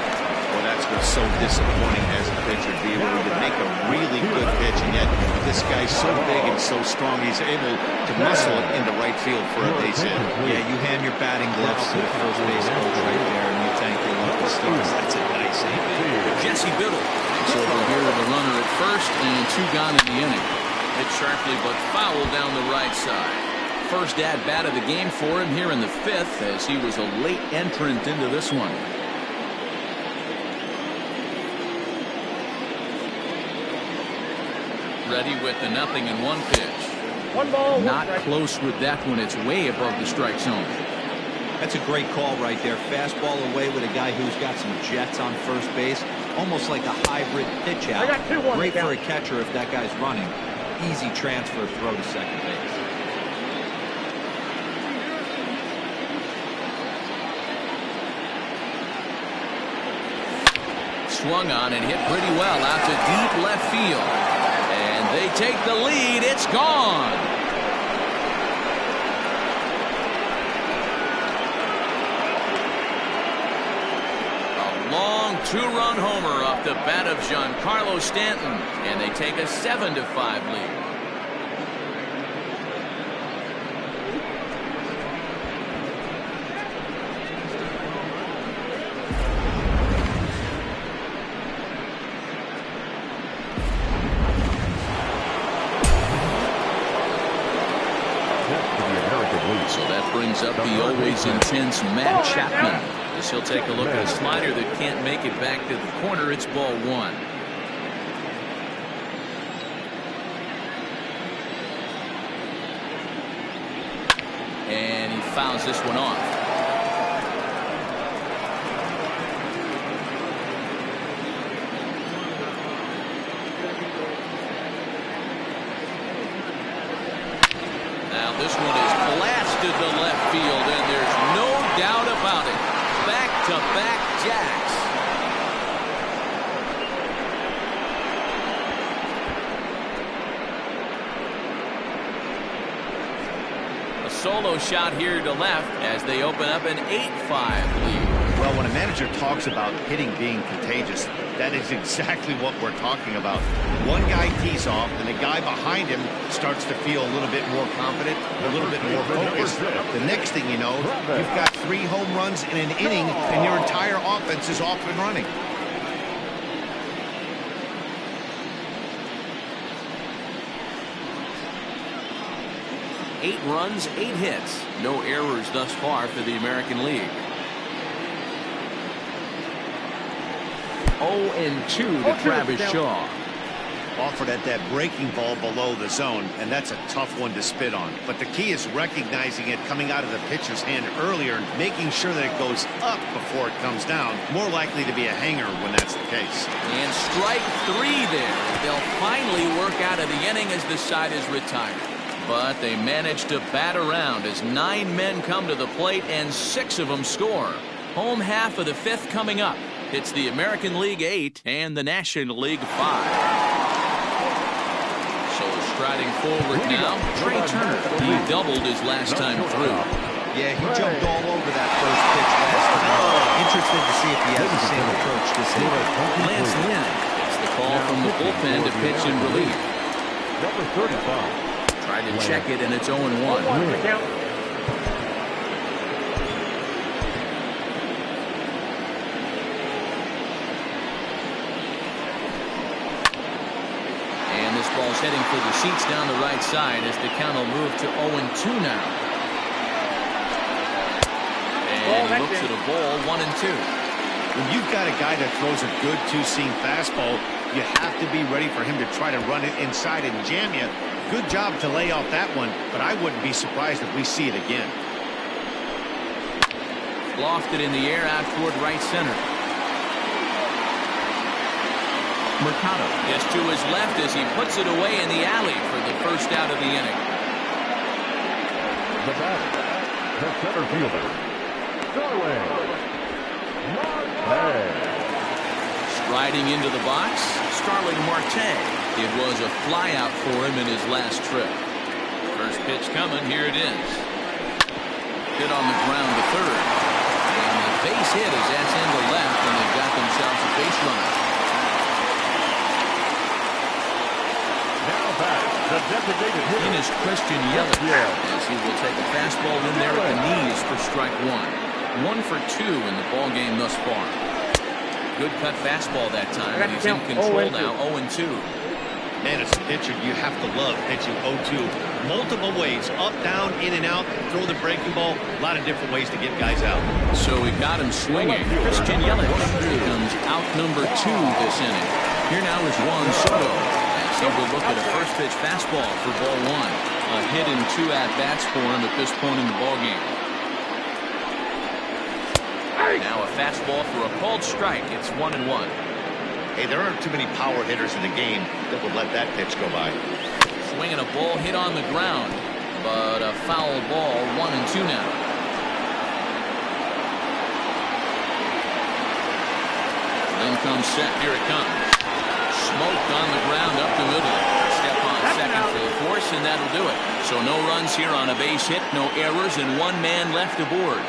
Well, that's what's so disappointing as a pitcher, D, where he could make a really good pitch, and yet this guy's so big and so strong, he's able to muscle it into right field for a base hit. Yeah, you hand your batting gloves to the first base coach right there, and you thank your lucky stars. That's a nice aim. Jesse Biddle takes over here with a runner at first and 2 gone in the inning. Hit sharply but foul down the right side. First at bat of the game for him here in the 5th, as he was a late entrant into this one. Ready with the 0-1 pitch. 1 ball, 1 Not strike. close with that one. It's way above the strike zone. That's a great call right there. Fastball away with a guy who's got some jets on first base. Almost like a hybrid pitch out. I got 2-1 Great for down. a catcher if that guy's running. Easy transfer throw to second base. Swung on and hit pretty well out to deep left field. And they take the lead. It's gone. A long 2-run homer off the bat of Giancarlo Stanton. And they take a 7-5 lead. American League. So that brings up the always intense Matt Chapman. As he'll take a look at a slider that can't make it back to the corner. It's ball one. And he fouls this one off. Now this one is blasted to left field, and there's no doubt about it. Back-to-back jacks. A solo shot here to left as they open up an 8-5 lead. Well, when a manager talks about hitting being contagious, that is exactly what we're talking about. One guy tees off, and the guy behind him starts to feel a little bit more confident, a little bit more focused. The next thing you know, you've got 3 home runs in an inning, and your entire offense is off and running. Eight runs, 8 hits. No errors thus far for the American League. 0-2 to Travis Shaw. Offered at that breaking ball below the zone, and that's a tough one to spit on. But the key is recognizing it coming out of the pitcher's hand earlier and making sure that it goes up before it comes down. More likely to be a hanger when that's the case. And strike 3 there. They'll finally work out of the inning as the side is retired. But they managed to bat around as 9 men come to the plate and 6 of them score. Home half of the 5th coming up. It's the American League 8 and the National League 5. So striding forward now, Trey Turner. He doubled his last time through. Yeah, he jumped all over that first pitch last time. Interested to see if he has the same approach this inning. Lance Lynn gets the call from the bullpen to pitch in relief. Number 35. Tried to check it, and it's 0-1. Ball's heading for the seats down the right side as the count will move to 0-2 now. And he looks at a ball, 1-2. When you've got a guy that throws a good two-seam fastball, you have to be ready for him to try to run it inside and jam you. Good job to lay off that one, but I wouldn't be surprised if we see it again. Lofted in the air out toward right center. Mercado is to his left as he puts it away in the alley for the first out of the inning. The batter, the center fielder, Starling Marte. Striding into the box, Starling Marte. It was a flyout for him in his last trip. First pitch coming, here it is. Hit on the ground to third. And the base hit is that's into left, and they've got themselves a base runner. The designated hitter. In is Christian Yelich as he will take a fastball in there at the knees for strike 1. 1 for 2 in the ball game thus far. Good cut fastball that time, and he's in control now, 0-2. Man, as a pitcher, you have to love pitching 0-2. Multiple ways, up, down, in and out, throw the breaking ball. A lot of different ways to get guys out. So we got him swinging. Christian Yelich becomes out number 2 this inning. Here now is Juan Soto. He will look at a first pitch fastball for ball 1. A hit in 2 at-bats for him at this point in the ball game. Now a fastball for a called strike. It's 1-1. Hey, there aren't too many power hitters in the game that would let that pitch go by. Swinging a ball hit on the ground, but a foul ball, 1-2 now. Then comes set. Here it comes. Smoked on the ground up the middle. Step on second for the force, and that'll do it. So no runs here on a base hit, no errors, and 1 man left aboard.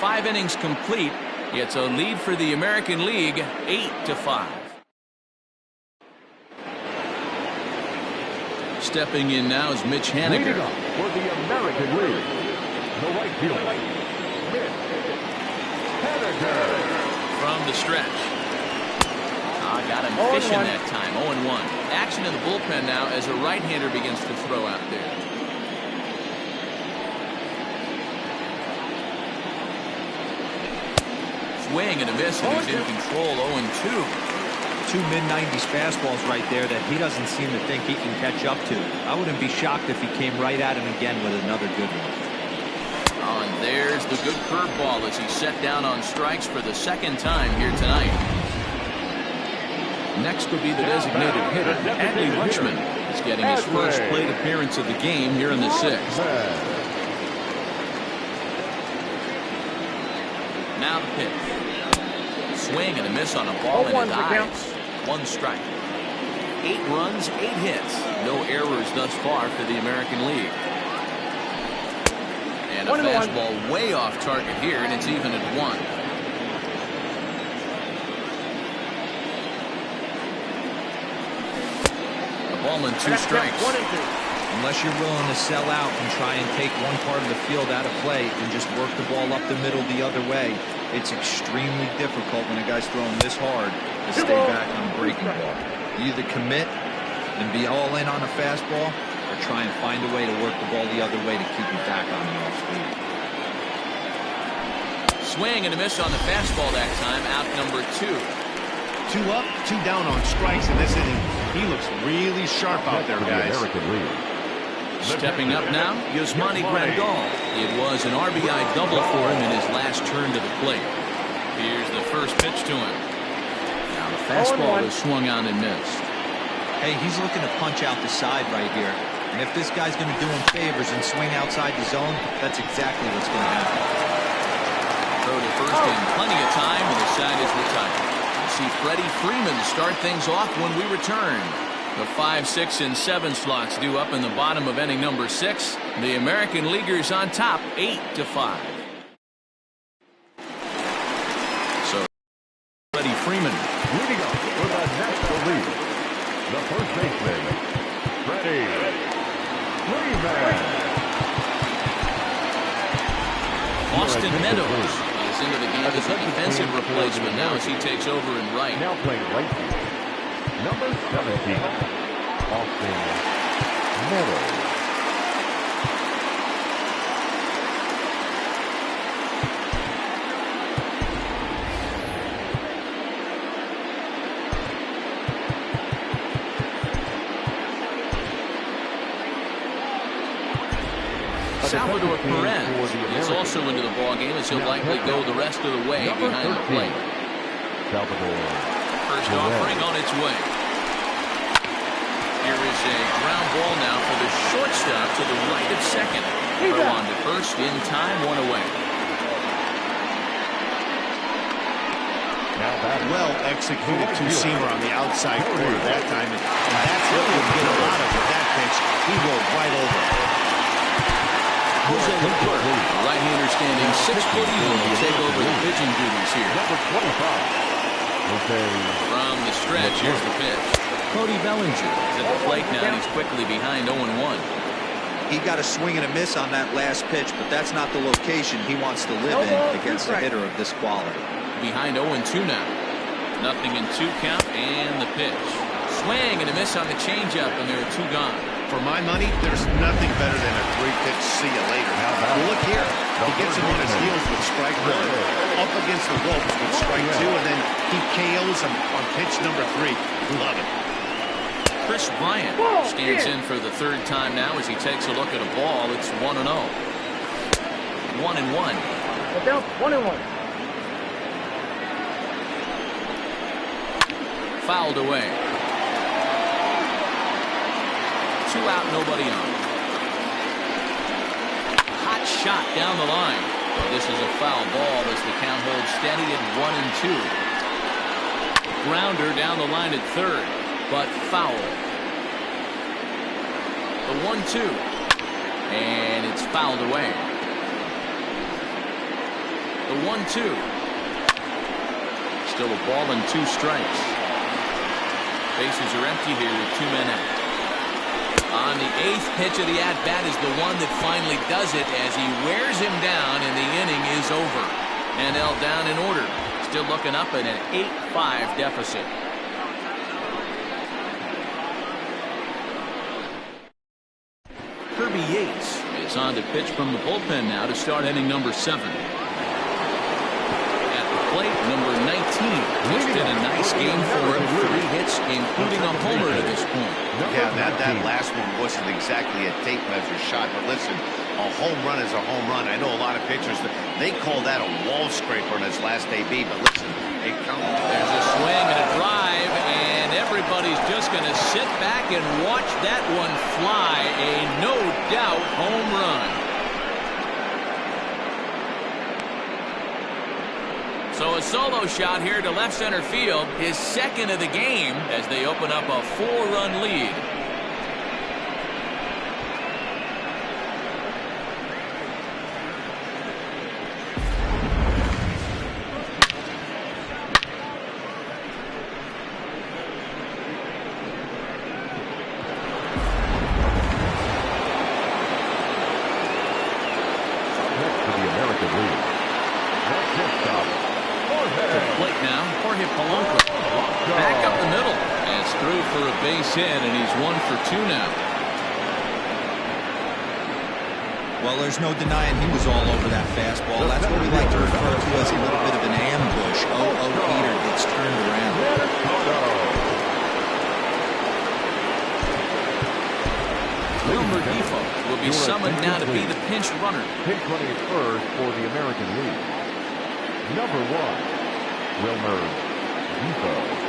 5 innings complete. It's a lead for the American League, 8-5. Stepping in now is Mitch Haniger. For the American League, the right fielder, Mitch Haniger. From the stretch. Got him fishing that time, 0-1. Action in the bullpen now as a right-hander begins to throw out there. swing and a miss, and he's in control. 0-2. Two mid-90s fastballs right there that he doesn't seem to think he can catch up to. I wouldn't be shocked if he came right at him again with another good one. Oh, and there's the good curveball as he's set down on strikes for the second time here tonight. Next will be the designated hitter, Adley Rutschman. He's getting his first plate appearance of the game here in the sixth. Now the pitch. Swing and a miss on a ball in his eyes. One strike. 8 runs, 8 hits. No errors thus far for the American League. And a fastball way off target here, and it's even at 1. A ball and 2 strikes. Unless you're willing to sell out and try and take one part of the field out of play and just work the ball up the middle the other way, it's extremely difficult when a guy's throwing this hard to stay back on a breaking ball. You either commit and be all in on a fastball or try and find a way to work the ball the other way to keep you back on the off speed. Swing and a miss on the fastball that time. Out number 2. 2 up, 2 down on strikes in this inning. He looks really sharp out there, guys. Stepping up now, Yasmani Grandal. It was an RBI double for him in his last turn to the plate. Here's the first pitch to him. Now the fastball is swung on and missed. Hey, he's looking to punch out the side right here. And if this guy's going to do him favors and swing outside the zone, that's exactly what's going to happen. Throw to first in plenty of time, and the side is retired. We'll see Freddie Freeman start things off when we return. The 5, 6, and 7 slots due up in the bottom of inning number 6. The American Leaguers on top, 8-5. So, Freddie Freeman leading up with a National League. The first baseman, Freddie Freeman. Austin Meadows is into the game as a defensive replacement now as he takes over in right. Now playing right field. Number 17, Austin Meadows. Salvador Perez is also into the ballgame as he'll likely go the rest of the way behind the plate. Salvador. First offering on its way. Here is a ground ball now for the shortstop to the right of second. Throw on to first in time, 1 away. Well executed two-seamer on the outside corner that time, and that's what we'll get a lot of with that pitch. He rolled right over. Jose Leclerc, the right-hander standing 6 foot even, will take over the pitching duties here. Number 25. From the stretch, here's the pitch. Cody Bellinger is at the plate now, and he's quickly behind 0-1. He got a swing and a miss on that last pitch, but that's not the location he wants to live in against a hitter of this quality. Behind 0-2 now. Nothing in 2 count, and the pitch. Swing and a miss on the changeup, and there are 2 gone. For my money, there's nothing better than a 3-pitch see you later. Well, look here. He gets him on his heels with strike 1, up against the ropes with strike 2, and then he KOs him on pitch number 3. Love it. Chris Bryant stands in for the 3rd time now as he takes a look at a ball. It's 1-0. 1-1. 1-1. Fouled away. 2 out, nobody on. Hot shot down the line. Well, this is a foul ball as the count holds steady at 1-2. Grounder down the line at 3rd, but foul. The 1-2, and it's fouled away. The 1-2. Still a ball and 2 strikes. Bases are empty here with 2 men out. On the 8th pitch of the at-bat is the one that finally does it as he wears him down, and the inning is over. NL down in order. Still looking up at an 8-5 deficit. Kirby Yates is on to pitch from the bullpen now to start inning number 7. At the plate, number 19. It's been a nice game for him. 3 hits, including a homer to this point. Yeah, that last one wasn't exactly a tape measure shot, but listen, a home run is a home run. I know a lot of pitchers, they call that a wall scraper in his last AB, but listen, it counts. There's a swing and a drive, and everybody's just going to sit back and watch that one fly. A no-doubt home run. So a solo shot here to left center field, his second of the game, as they open up a 4-run lead. Next to the American League. Next hit stop. Plate now, Jorge Polanco. Back up the middle. And it's through for a base hit, and he's 1 for 2 now. Well, there's no denying he was all over that fastball. That's what we like to refer to as a little bit of an ambush. Peter gets turned around. Wilmer Defoe will be summoned now to be the pinch runner. Pinch running at first for the American League. Number 1, Wilmer Defoe.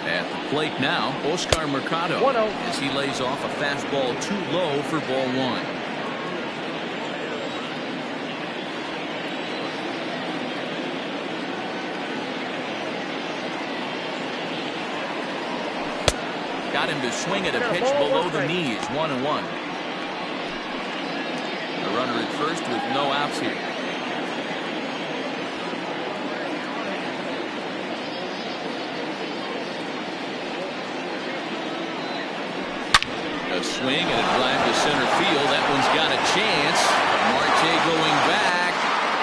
At the plate now, Oscar Mercado, 1-0. as he lays off a fastball too low for ball 1. Got him to swing at a pitch below the knees, 1-1. The runner at first with no outs here. A swing and a drive to center field. That one's got a chance. Marte going back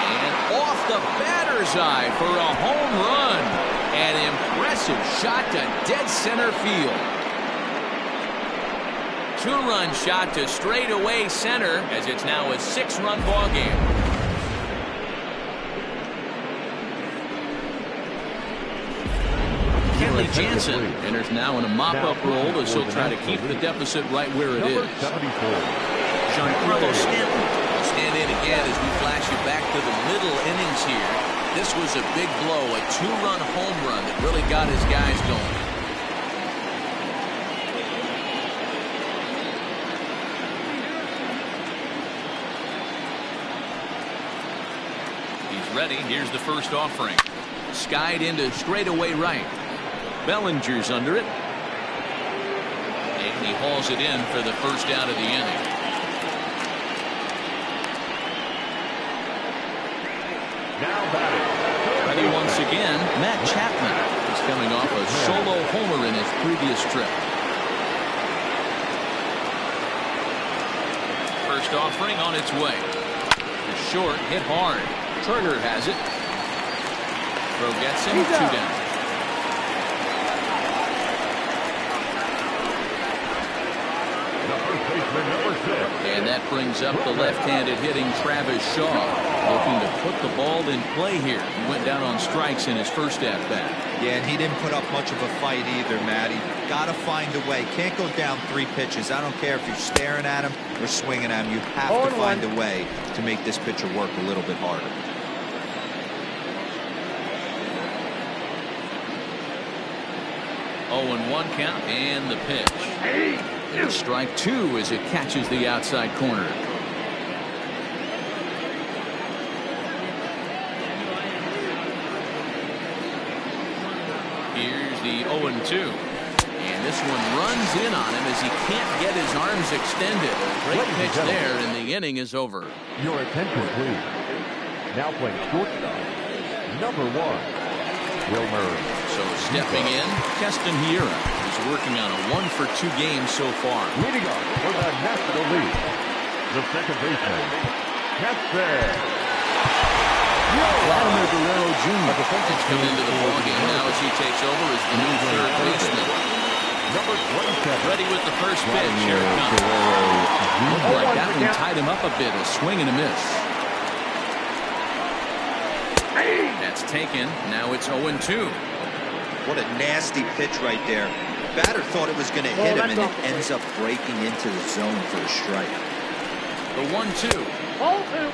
and off the batter's eye for a home run. An impressive shot to dead center field. 2-run shot to straightaway center, as it's now a 6-run ball game. Kenley Jansen enters now in a mop-up role as he'll try to keep the deficit right where it is. Giancarlo Stanton will stand in again as we flash you back to the middle innings here. This was a big blow, a 2-run home run that really got his guys going. He's ready. Here's the first offering. Skied into straightaway right. Bellinger's under it. And he hauls it in for the first out of the inning. Now batting. Ready once again, Matt Chapman is coming off a solo homer in his previous trip. First offering on its way. The short hit hard. Turner has it. Throw gets him, 2 down. And that brings up the left-handed hitting Travis Shaw, looking to put the ball in play here. He went down on strikes in his first at-bat. Yeah, and he didn't put up much of a fight either, Matty. Got to find a way. Can't go down 3 pitches. I don't care if you're staring at him or swinging at him. You have to find a way to make this pitcher work a little bit harder. 0-1 count and the pitch. It's strike 2 as it catches the outside corner. Here's the 0-2. And this one runs in on him as he can't get his arms extended. A great pitch there, and the inning is over. Your attention, please. Now playing shortstop, number 1, Wilmer. So stepping in, Keston Hiura is working on a 1-for-2 game so far. Leading up for the National League, the second baseman, Keston. Vladimir Guerrero Jr. has come into the ballgame now as he takes over as the new third baseman. Number 27. Ready with the first pitch. Here it comes. Looked like that one tied him up a bit. A swing and a miss. That's taken. Now it's 0-2. What a nasty pitch right there. Batter thought it was going to hit him, and it ends up breaking into the zone for a strike. The 1-2. Ball 2.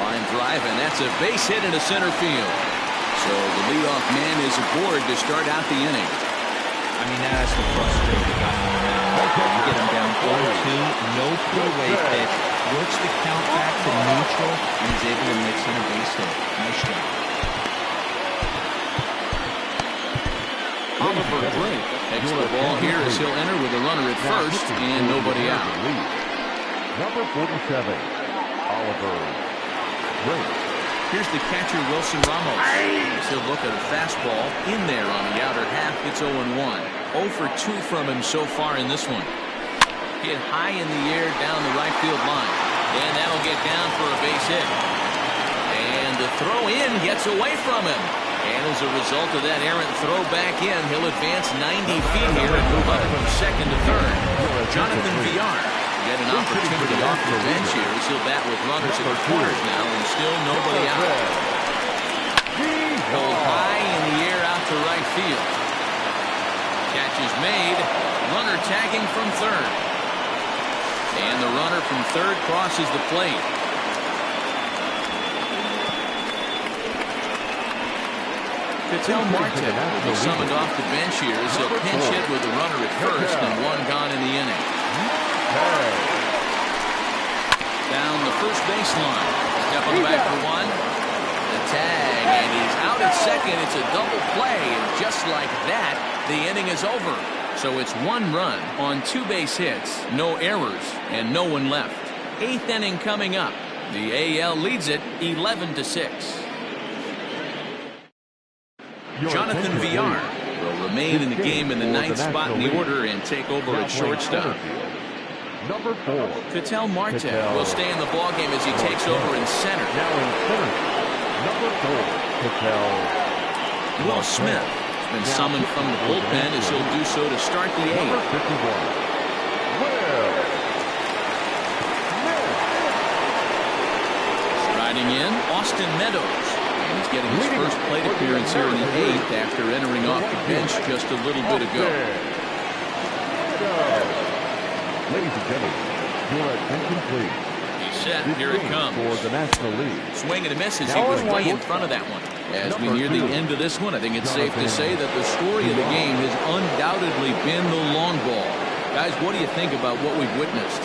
Line drive, and that's a base hit into center field. So the leadoff man is aboard to start out the inning. I mean, that has to frustrate the guy on the mound. You get him down 0-2, no put-away pitch, works the count back to neutral, and is able to mix in a base hit. Nice job. Oliver Drake takes the ball here as he'll enter with a runner at first and nobody out. Number 47, Oliver Drake. Here's the catcher, Wilson Ramos. He'll look at a fastball in there on the outer half. It's 0-1. 0 for 2 from him so far in this one. Hit high in the air down the right field line. And that'll get down for a base hit. And the throw in gets away from him. And as a result of that errant throw back in, he'll advance 90 feet here and move up from second to third. Jonathan Villar get an opportunity off the bench here as he'll bat with runners at the corners now, and still nobody out. Pulled high in the air out to right field. Catch is made. Runner tagging from third. And the runner from third crosses the plate. Ketel Marte will be summoned off the bench here as he'll pinch hit with a runner at first and one gone in the inning. Down the first baseline. Step on the back for one. The tag, and he's out at second. It's a double play, and just like that, the inning is over. So it's 1 run on 2 base hits, no errors, and no one left. 8th inning coming up. The AL leads it 11-6. Jonathan Villar will remain in the game in the 9th spot in the order and take over at shortstop. Number 4, Ketel Marte will stay in the ballgame as he takes over in center. Now in center, number 4, Ketel. Will Smith has been summoned from the bullpen as he'll do so to start the 8th. Number 51, Will Smith. Striding in, Austin Meadows. And he's getting his first plate appearance here in the 8th after entering off the bench just a little bit ago. Ladies and gentlemen, your attention please. He's set. Here it comes. For the National League. Swing and a miss as he was way in front of that one. As we near the end of this one, I think it's safe to say that the story of the game has undoubtedly been the long ball. Guys, what do you think about what we've witnessed?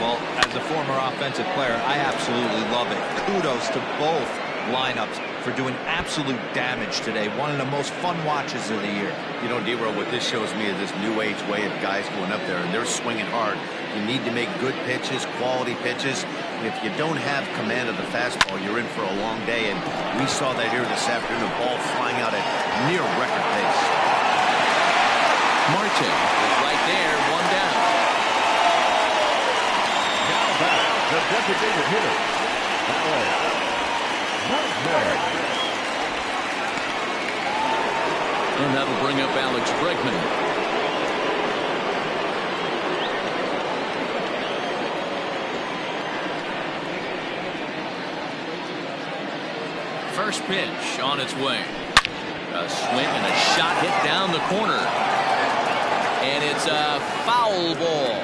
Well, as a former offensive player, I absolutely love it. Kudos to both lineups for doing absolute damage today. One of the most fun watches of the year. You know, D-Row, what this shows me is this new age way of guys going up there, and they're swinging hard. You need to make good pitches, quality pitches. And if you don't have command of the fastball, you're in for a long day. And we saw that here this afternoon, the ball flying out at near record pace. Marte is right there, 1 down. Now back, the designated hitter. And that'll bring up Alex Bregman. First pitch on its way. A swing and a shot hit down the corner. And it's a foul ball.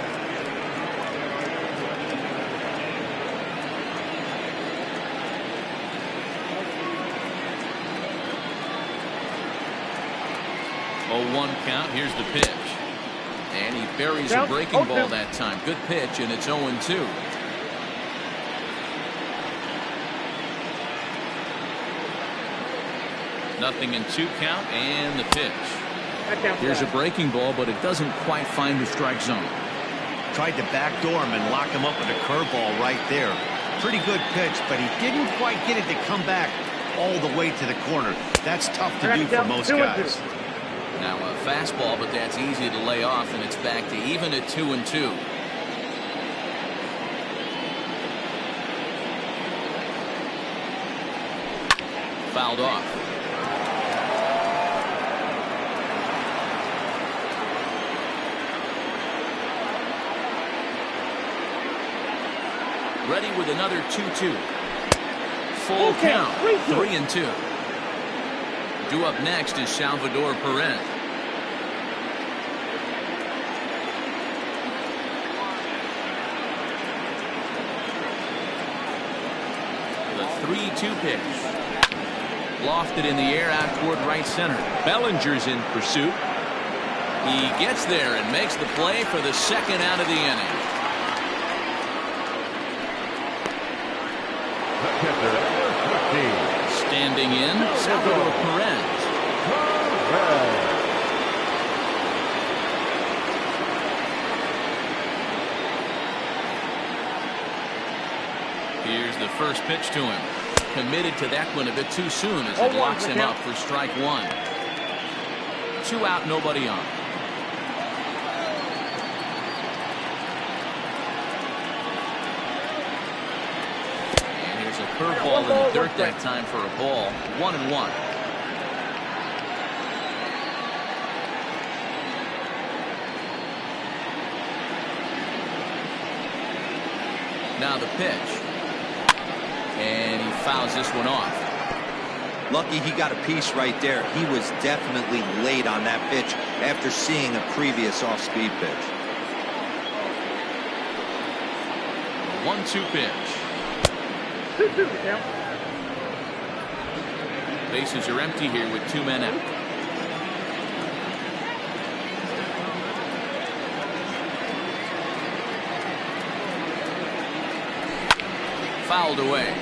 Oh, 1 count. Here's the pitch. And he buries a breaking ball that time. Good pitch, and it's 0-2. Nothing in 2 count, and the pitch. Here's a breaking ball, but it doesn't quite find the strike zone. Tried to backdoor him and lock him up with a curveball right there. Pretty good pitch, but he didn't quite get it to come back all the way to the corner. That's tough to do for most guys. Now a fastball, but that's easy to lay off, and it's back to even at 2-2. Fouled off. Ready with another 2-2. Full count, 3-2. Due up next is Salvador Perez. The 3-2 pitch. Lofted in the air out toward right center. Bellinger's in pursuit. He gets there and makes the play for the second out of the inning. Standing in, Salvador Perez. Here's the first pitch to him. Committed to that one a bit too soon as it locks him up for strike one. 2 out, nobody on. And here's a curveball in the dirt that time for a ball. 1-1. Now the pitch. And he fouls this one off. Lucky he got a piece right there. He was definitely late on that pitch after seeing a previous off-speed pitch. 1-2 pitch. 2-2 count. Bases are empty here with 2 men out. Fouled away.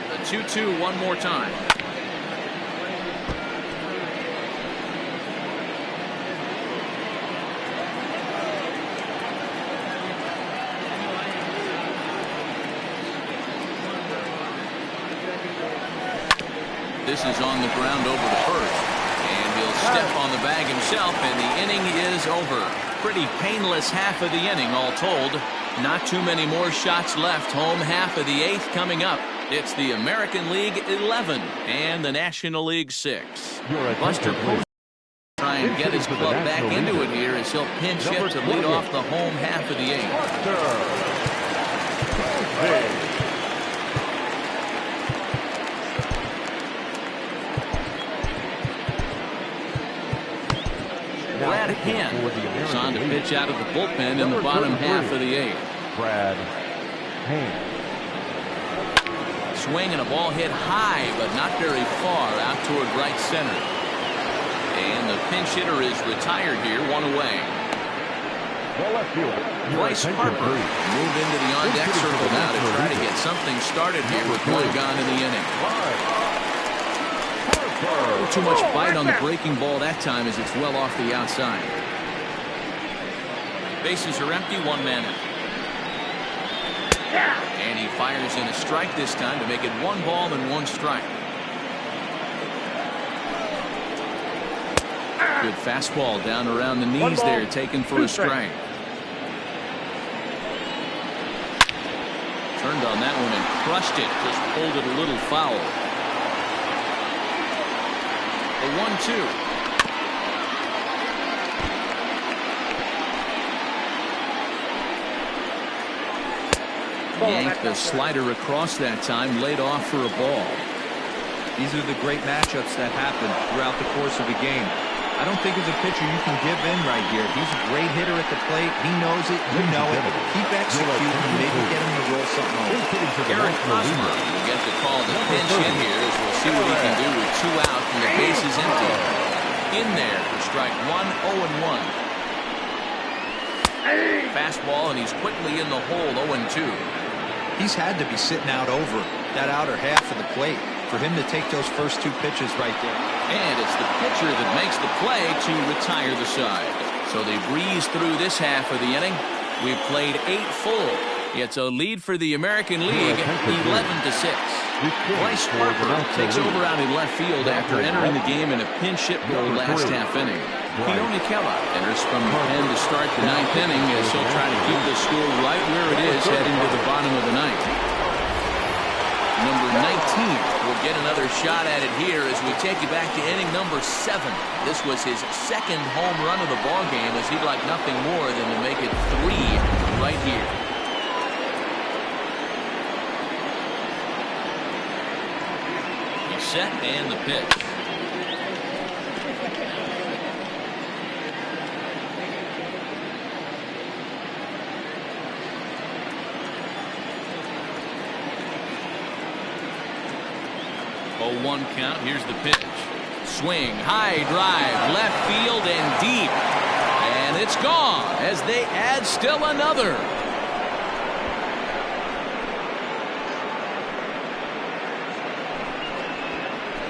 The 2-2 one more time. This is on the ground over the first. And he'll step on the bag himself, and the inning is over. Pretty painless half of the inning, all told. Not too many more shots left. Home half of the 8th coming up. It's the American League 11 and the National League 6. Buster Posey try and get his club back into it here as he'll pinch hit to lead off the home half of the 8th. Brad Hand is on to pitch out of the bullpen in the bottom half of the 8th. Brad Hand. Swing and a ball hit high, but not very far out toward right center. And the pinch hitter is retired here, 1 away. Bryce Harper moved into the on-deck circle now to try to get something started here with 1 gone in the inning. Too much bite on the breaking ball that time as it's well off the outside. Bases are empty, 1 man in. And he fires in a strike this time to make it 1 ball and 1 strike. Good fastball down around the knees there, taken for a strike. Turned on that one and crushed it, just pulled it a little foul. The 1-2. Yanked the slider across that time, laid off for a ball. These are the great matchups that happen throughout the course of a game. I don't think as a pitcher you can give in right here. He's a great hitter at the plate. He knows it. You know it. Keep executing and maybe get him to roll something over. Garrett Hosmer will get the call to pinch in here as we'll see what he can do with 2 out and the bases empty. In there for strike 1, 0-1. Fastball, and he's quickly in the hole, 0-2. He's had to be sitting out over that outer half of the plate for him to take those first 2 pitches right there. And it's the pitcher that makes the play to retire the side. So they breeze through this half of the inning. We've played 8 full. It's a lead for the American League, 11-6. Bryce Harper takes over out in left field after entering the game in a pinch hit role last half inning. Keone Kela enters from the pen to start the 9th inning as he'll try to keep the score right where it is heading to the bottom of the 9th. Number 19 will get another shot at it here as we take you back to inning number 7. This was his second home run of the ball game, as he'd like nothing more than to make it 3 right here. He's set and the pitch. Oh, 1 count. Here's the pitch. Swing, high drive, left field and deep. And it's gone as they add still another.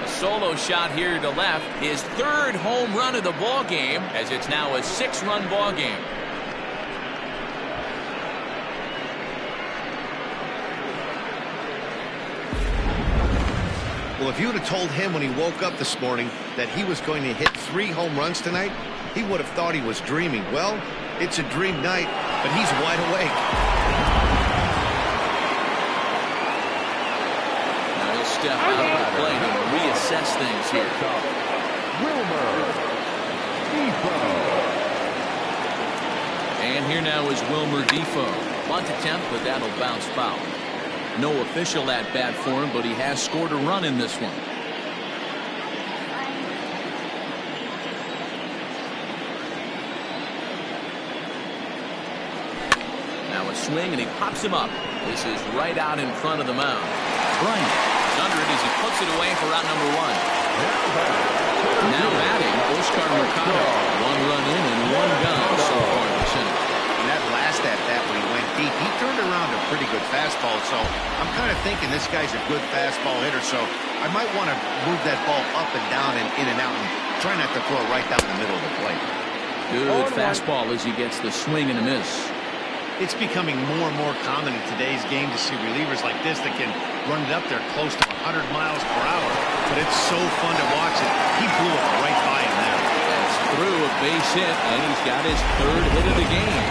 A solo shot here to left. His 3rd home run of the ball game, as it's now a 6-run ball game. Well, if you would have told him when he woke up this morning that he was going to hit 3 home runs tonight, he would have thought he was dreaming. Well, it's a dream night, but he's wide awake. Now he'll step out of the plate and reassess things here. Wilmer Defoe. And here now is Wilmer Defoe. Bunt attempt, but that'll bounce foul. No official at bat for him, but he has scored a run in this one. Now a swing, and he pops him up. This is right out in front of the mound. Bryant is under it as he puts it away for out number 1. Now batting, Oscar Mercado. 1 run in and 1 gone so far in this inning. And that last at-bat when he went deep, he turned around a pretty good fastball. So I'm kind of thinking this guy's a good fastball hitter. So I might want to move that ball up and down and in and out and try not to throw it right down the middle of the plate. Good fastball as he gets the swing and a miss. It's becoming more and more common in today's game to see relievers like this that can run it up there close to 100 miles per hour. But it's so fun to watch it. He blew it right by him there. That's through a base hit, and he's got his 3rd hit of the game.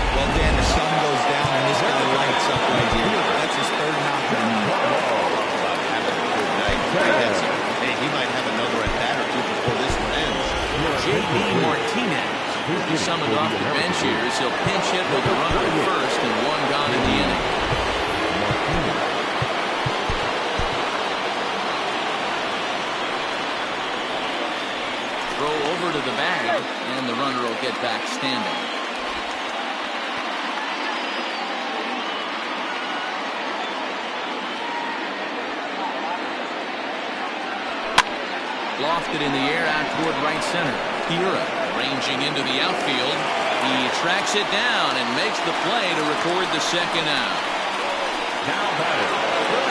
Well, Dan, the sun goes down and this guy lights up right here. That's his 3rd knock. Having a good night. Hey, he might have another at bat or 2 before this one ends. J.D. Martinez. He's summoned off the bench here as he'll pinch hit with a runner at first and 1 gone in the inning. Throw over to the bag, and the runner will get back standing. Lofted in the air out toward right center. Hira ranging into the outfield. He tracks it down and makes the play to record the 2nd out. Now batting.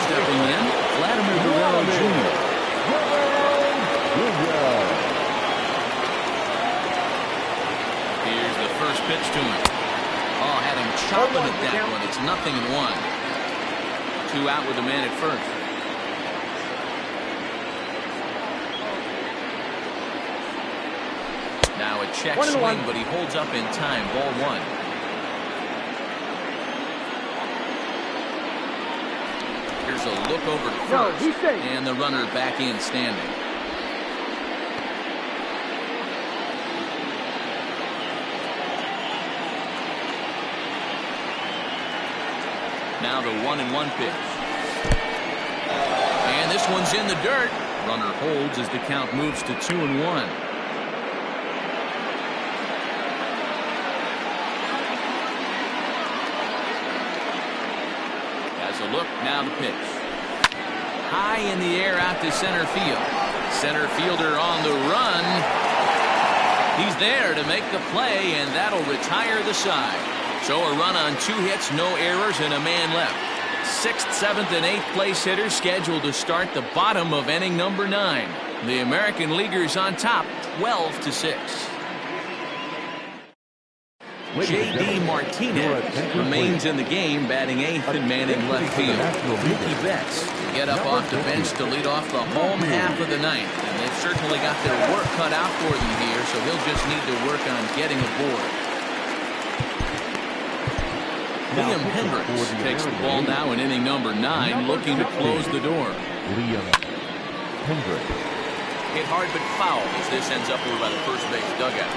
Stepping in, Vladimir Guerrero Jr. Here's the first pitch to him. Oh, had him chopping at that one. It's 0-1. 2 out with the man at first. Now a check swing, but he holds up in time. Ball 1. Here's a look over to first, and the runner back in standing. Now the 1-1 pitch. And this one's in the dirt. Runner holds as the count moves to 2-1. A look, now the pitch. High in the air out to center field. Center fielder on the run. He's there to make the play, and that'll retire the side. So a run on 2 hits, no errors, and a man left. 6th, 7th, and 8th place hitters scheduled to start the bottom of inning number 9. The American Leaguers on top, 12-6. J.D. Martinez remains in the game, batting 8th and manning left field. Mookie Betts to get up off the bench to lead off the home half of the 9th. And they've certainly got their work cut out for them here, so he'll just need to work on getting aboard. Liam Hendricks takes the ball now in inning number 9, looking to close the door. Liam Hendricks. Hit hard but foul as this ends up over by the first base dugout.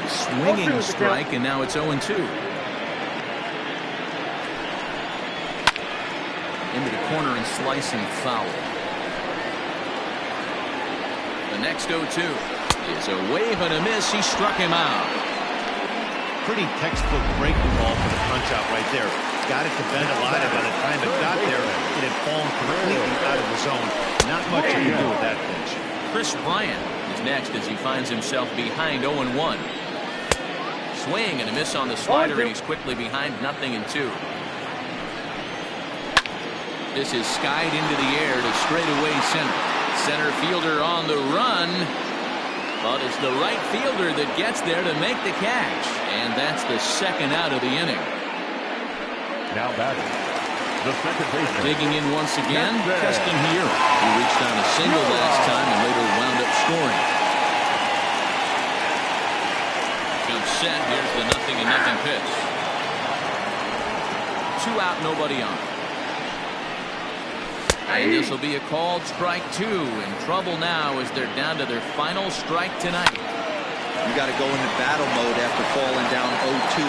Swinging strike, and now it's 0-2. Into the corner and slicing foul. The next 0-2 is a wave and a miss. He struck him out. Pretty textbook breaking ball for the punch-out right there. Got it to bend a lot, and by the time it got there, it had fallen completely out of the zone. Not much you can do with that pitch. Chris Bryant is next as he finds himself behind 0-1. Swing and a miss on the slider, and he's quickly behind 0-2. This is skied into the air to straightaway center. Center fielder on the run. But it's the right fielder that gets there to make the catch. And that's the second out of the inning. Now batting, the second baseman. Digging in once again, Keston here. He reached on a single last time and later wound up scoring. Jump set. Here's the 0-0 pitch. 2 out, nobody on. And this will be a called strike 2. In trouble now as they're down to their final strike tonight. You got to go into battle mode after falling down 0-2.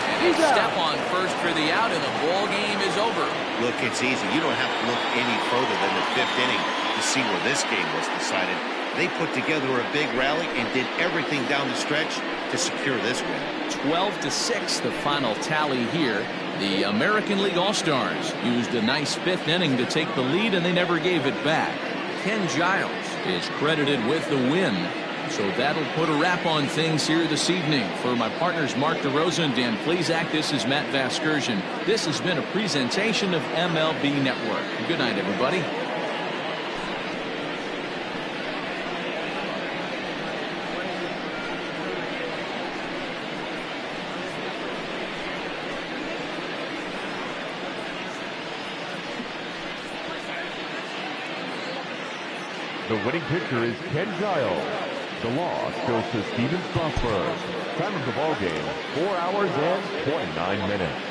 And a step on first for the out, and the ball game is over. Look, it's easy. You don't have to look any further than the 5th inning to see where this game was decided. They put together a big rally and did everything down the stretch to secure this win. 12-6, the final tally here. The American League All-Stars used a nice 5th inning to take the lead, and they never gave it back. Ken Giles is credited with the win. So that'll put a wrap on things here this evening. For my partners Mark DeRosa and Dan Plezak, this is Matt Vasgersian. This has been a presentation of MLB Network. Good night, everybody. The winning pitcher is Ken Giles. The loss goes to Steven Strasburg. Time of the ball game, 4 hours and 29 minutes.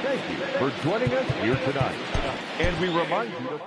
Thank you for joining us here tonight. And we remind you to...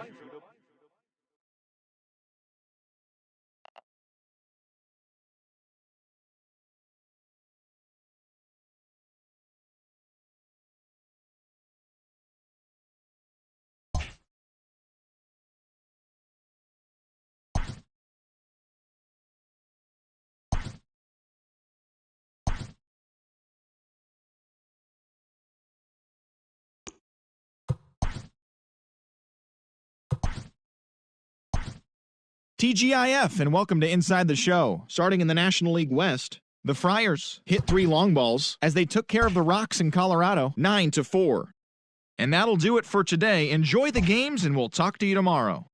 TGIF, and welcome to Inside the Show. Starting in the National League West, the Friars hit 3 long balls as they took care of the Rocks in Colorado 9-4. And that'll do it for today. Enjoy the games, and we'll talk to you tomorrow.